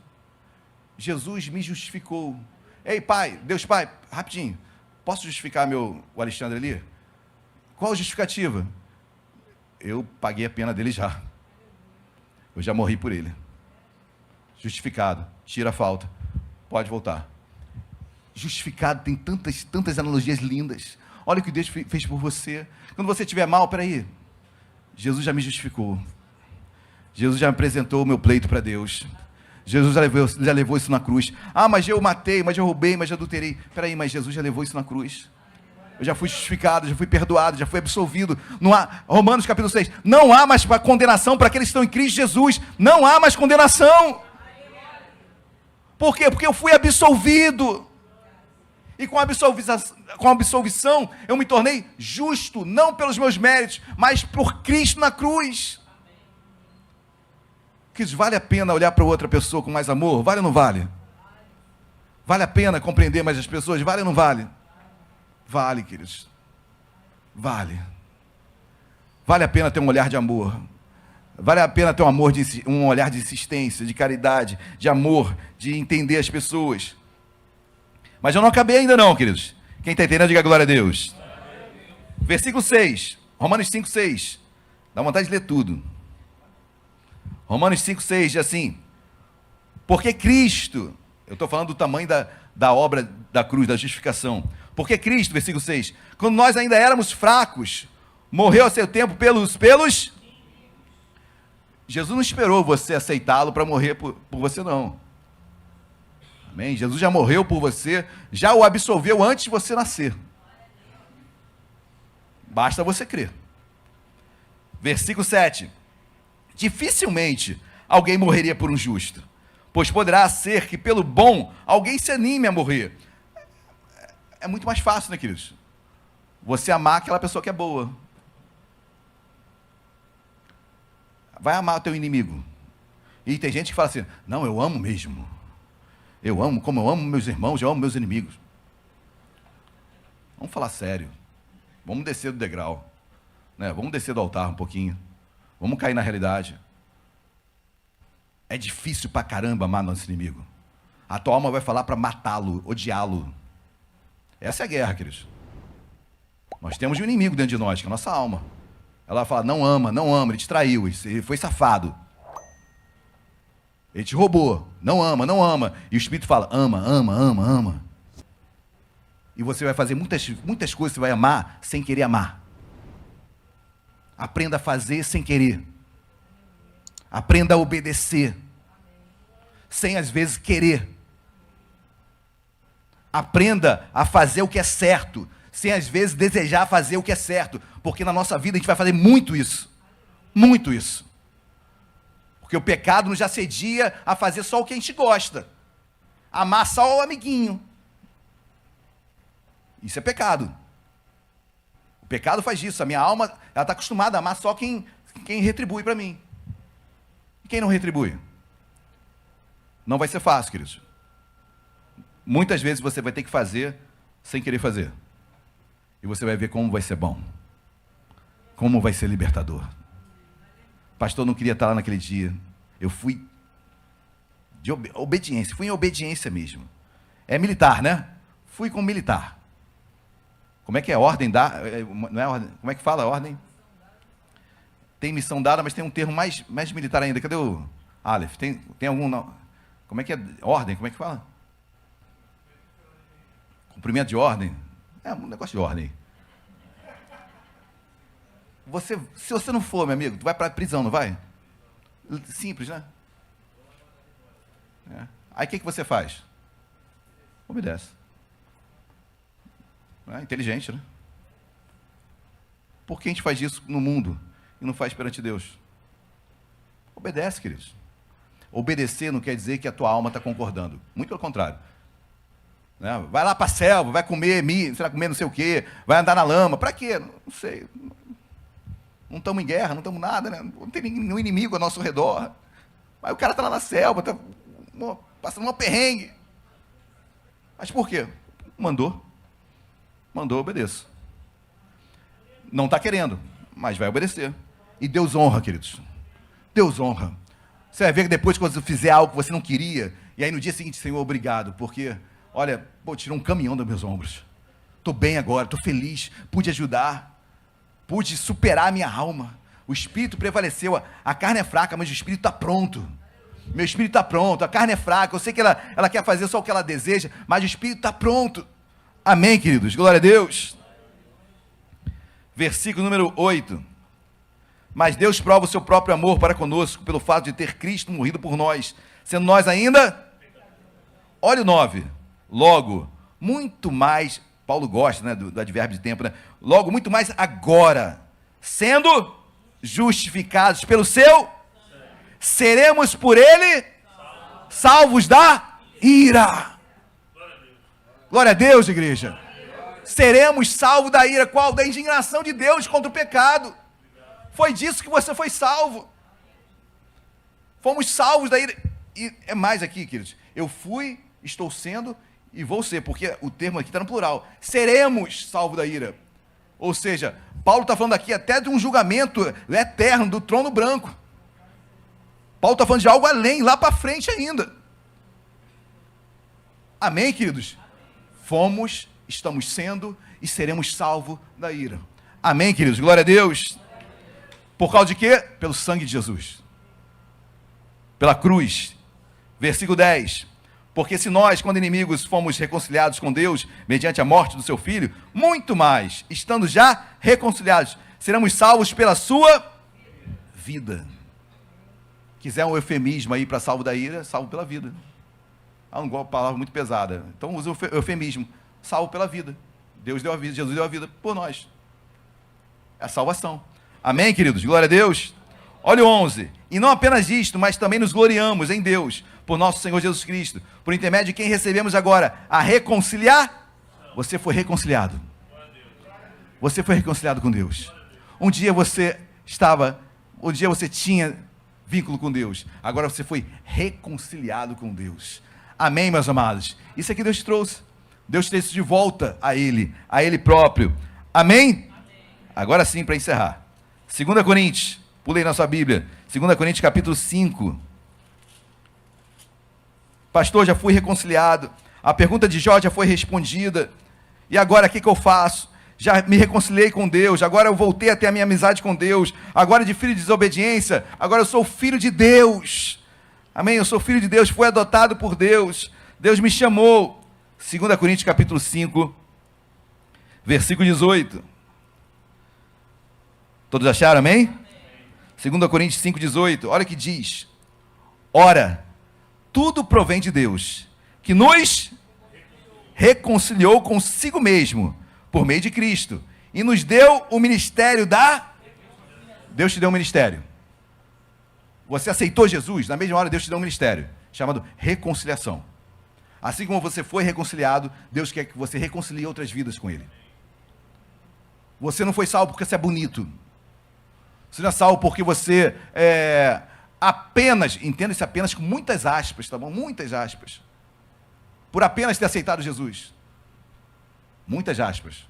Jesus me justificou. Ei, pai, Deus pai, rapidinho. Posso justificar o Alexandre ali? Qual a justificativa? Eu paguei a pena dele já. Eu já morri por ele. Justificado. Tira a falta. Pode voltar. Justificado tem tantas analogias lindas. Olha o que Deus fez por você. Quando você estiver mal, peraí. Jesus já me justificou. Jesus já me apresentou o meu pleito para Deus. Jesus já levou isso na cruz. Ah, mas eu matei, mas eu roubei, mas eu adulterei. Espera aí, mas Jesus já levou isso na cruz. Eu já fui justificado, já fui perdoado, já fui absolvido. Não há, Romanos capítulo 6, não há mais condenação para aqueles que estão em Cristo Jesus. Não há mais condenação. Por quê? Porque eu fui absolvido. E com a absolvição, eu me tornei justo, não pelos meus méritos, mas por Cristo na cruz. Queridos, vale a pena olhar para outra pessoa com mais amor? Vale ou não vale? Vale a pena compreender mais as pessoas? Vale ou não vale? Vale, queridos. Vale. Vale a pena ter um olhar de amor. Vale a pena ter um olhar de insistência, de caridade, de amor, de entender as pessoas. Mas eu não acabei ainda não, queridos. Quem está entendendo, diga glória a Deus. Versículo 6, Romanos 5, 6. Dá vontade de ler tudo. Romanos 5, 6 diz assim: porque Cristo, eu estou falando do tamanho da obra da cruz, da justificação. Porque Cristo, versículo 6, quando nós ainda éramos fracos, morreu a seu tempo pelos... Jesus não esperou você aceitá-lo para morrer por você, não. Amém? Jesus já morreu por você, já o absolveu antes de você nascer. Basta você crer. Versículo 7. Dificilmente alguém morreria por um justo, pois poderá ser que pelo bom alguém se anime a morrer. É muito mais fácil, né, queridos? Você amar aquela pessoa que é boa. Vai amar o teu inimigo. E tem gente que fala assim: não, eu amo mesmo. Eu amo, como eu amo meus irmãos, eu amo meus inimigos. Vamos falar sério. Vamos descer do degrau, né? Vamos descer do altar um pouquinho. Vamos cair na realidade. É difícil pra caramba amar nosso inimigo. A tua alma vai falar para matá-lo, odiá-lo. Essa é a guerra, queridos. Nós temos um inimigo dentro de nós, que é a nossa alma. Ela fala: não ama, ele te traiu, ele foi safado. Ele te roubou, não ama. E o Espírito fala: ama. E você vai fazer muitas coisas, você vai amar sem querer amar. Aprenda a fazer sem querer. Aprenda a obedecer, sem às vezes querer. Aprenda a fazer o que é certo, sem às vezes desejar fazer o que é certo, porque na nossa vida a gente vai fazer muito isso. Porque o pecado nos assedia a fazer só o que a gente gosta, amar só o amiguinho. Isso é pecado. O pecado faz isso. A minha alma, ela está acostumada a amar só quem retribui para mim. E quem não retribui? Não vai ser fácil, queridos. Muitas vezes você vai ter que fazer sem querer fazer. E você vai ver como vai ser bom. Como vai ser libertador. Pastor, não queria estar lá naquele dia. Eu fui de obediência. Fui em obediência mesmo. É militar, né? Fui como militar. Como é que é? Ordem dada? Não é ordem? Como é que fala a ordem? Tem missão dada, mas tem um termo mais militar ainda. Cadê o Aleph? Tem algum... Não. Como é que é? Ordem? Como é que fala? Cumprimento de ordem? É um negócio de ordem. Se você não for, meu amigo, tu vai para a prisão, não vai? Simples, né? É. Aí o que você faz? Obedece. É inteligente, né? Por que a gente faz isso no mundo e não faz perante Deus? Obedece, queridos. Obedecer não quer dizer que a tua alma está concordando. Muito pelo contrário. Né? Vai lá para a selva, vai comer milho, vai comer não sei o quê, vai andar na lama. Para quê? Não sei. Não estamos em guerra, não estamos nada, né? Não tem nenhum inimigo ao nosso redor. Mas o cara está lá na selva, está passando uma perrengue. Mas por quê? Mandou, obedeço. Não está querendo, mas vai obedecer. E Deus honra, queridos. Deus honra. Você vai ver que depois, quando você fizer algo que você não queria, e aí no dia seguinte, Senhor, obrigado, porque, olha, tirou um caminhão dos meus ombros. Estou bem agora, estou feliz, pude ajudar, pude superar a minha alma. O espírito prevaleceu, a carne é fraca, mas o espírito está pronto. Meu espírito está pronto, a carne é fraca, eu sei que ela quer fazer só o que ela deseja, mas o espírito está pronto. Amém, queridos? Glória a Deus. Versículo número 8. Mas Deus prova o seu próprio amor para conosco, pelo fato de ter Cristo morrido por nós, sendo nós ainda... Olha o 9. Logo, muito mais... Paulo gosta, né, do advérbio de tempo, né? Logo, muito mais agora, sendo justificados pelo seu, seremos por ele salvos da ira. Glória a Deus, igreja. Seremos salvos da ira. Qual? Da indignação de Deus contra o pecado. Foi disso que você foi salvo. Fomos salvos da ira. E é mais aqui, queridos. Eu fui, estou sendo e vou ser, porque o termo aqui está no plural. Seremos salvos da ira. Ou seja, Paulo está falando aqui até de um julgamento eterno, do trono branco. Paulo está falando de algo além, lá para frente ainda. Amém, queridos? Fomos, estamos sendo e seremos salvos da ira. Amém, queridos? Glória a Deus. Por causa de quê? Pelo sangue de Jesus. Pela cruz. Versículo 10. Porque se nós, quando inimigos, fomos reconciliados com Deus, mediante a morte do seu Filho, muito mais, estando já reconciliados, seremos salvos pela sua vida. Quiser um eufemismo aí para salvo da ira, salvo pela vida. Ah, não gosto de palavra muito pesada. Então usa o eufemismo, salvo pela vida. Deus deu a vida, Jesus deu a vida por nós. É a salvação. Amém, queridos? Glória a Deus. Olha o 11. E não apenas isto, mas também nos gloriamos em Deus, por nosso Senhor Jesus Cristo, por intermédio de quem recebemos agora a reconciliar. Você foi reconciliado. Você foi reconciliado com Deus. Um dia você tinha vínculo com Deus. Agora você foi reconciliado com Deus. Amém, meus amados? Isso é que Deus trouxe. Deus trouxe de volta a Ele próprio. Amém? Agora sim, para encerrar. 2 Coríntios, pulei na sua Bíblia. 2 Coríntios capítulo 5. Pastor, já fui reconciliado. A pergunta de Jó já foi respondida. E agora o que eu faço? Já me reconciliei com Deus. Agora eu voltei a ter a minha amizade com Deus. Agora de filho de desobediência, agora eu sou filho de Deus. Amém? Eu sou filho de Deus, fui adotado por Deus. Deus me chamou. 2 Coríntios capítulo 5, versículo 18. Todos acharam, amém? 2 Coríntios 5, 18. Olha o que diz. Ora, tudo provém de Deus, que nos reconciliou consigo mesmo, por meio de Cristo, e nos deu o ministério da... Deus te deu um ministério. Você aceitou Jesus, na mesma hora Deus te deu um ministério, chamado reconciliação. Assim como você foi reconciliado, Deus quer que você reconcilie outras vidas com Ele. Você não foi salvo porque você é bonito. Você não é salvo porque você apenas, entenda-se apenas com muitas aspas, tá bom? Muitas aspas. Por apenas ter aceitado Jesus. Muitas aspas.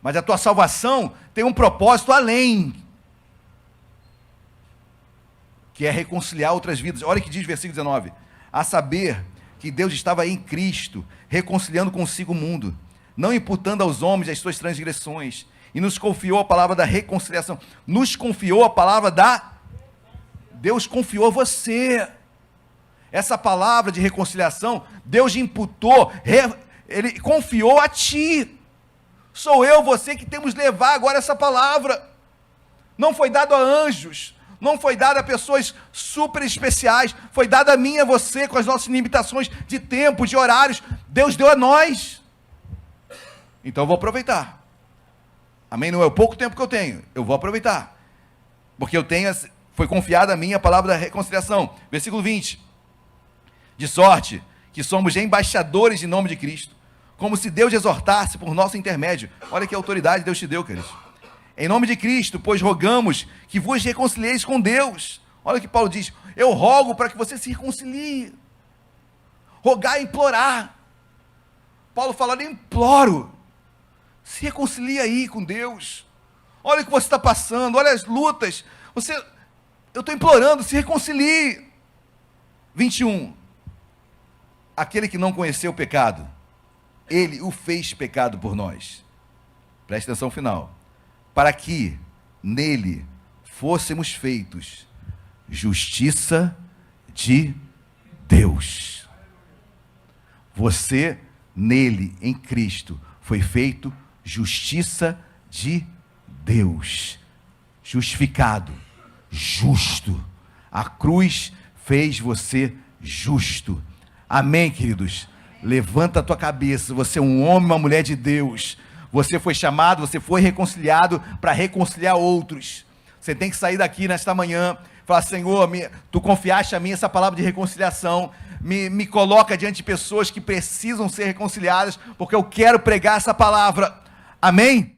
Mas a tua salvação tem um propósito além, que é reconciliar outras vidas. Olha o que diz o versículo 19. A saber que Deus estava em Cristo, reconciliando consigo o mundo, não imputando aos homens as suas transgressões, e nos confiou a palavra da reconciliação. Nos confiou a palavra da... Deus confiou a você. Essa palavra de reconciliação, Deus imputou, Ele confiou a ti. Sou eu, você que temos que levar agora essa palavra. Não foi dado a anjos, não foi dado a pessoas super especiais, foi dado a mim e a você, com as nossas limitações de tempo, de horários. Deus deu a nós. Então eu vou aproveitar. Amém? Não é o pouco tempo que eu tenho, eu vou aproveitar. Porque foi confiada a mim a palavra da reconciliação. Versículo 20. De sorte que somos embaixadores em nome de Cristo, como se Deus exortasse por nosso intermédio. Olha que autoridade Deus te deu, queridos. Em nome de Cristo, pois rogamos que vos reconcilieis com Deus. Olha o que Paulo diz. Eu rogo para que você se reconcilie. Rogar e implorar. Paulo fala, eu imploro. Se reconcilie aí com Deus. Olha o que você está passando, olha as lutas. Eu estou implorando, se reconcilie. 21. Aquele que não conheceu o pecado, Ele o fez pecado por nós. Preste atenção final. Para que nele fôssemos feitos justiça de Deus. Você, nele, em Cristo, foi feito justiça de Deus. Justificado, justo. A cruz fez você justo. Amém, queridos? Levanta a tua cabeça, você é um homem, uma mulher de Deus. Você foi chamado, você foi reconciliado para reconciliar outros. Você tem que sair daqui nesta manhã e falar: Senhor, tu confiaste a mim essa palavra de reconciliação, me coloca diante de pessoas que precisam ser reconciliadas, porque eu quero pregar essa palavra. Amém?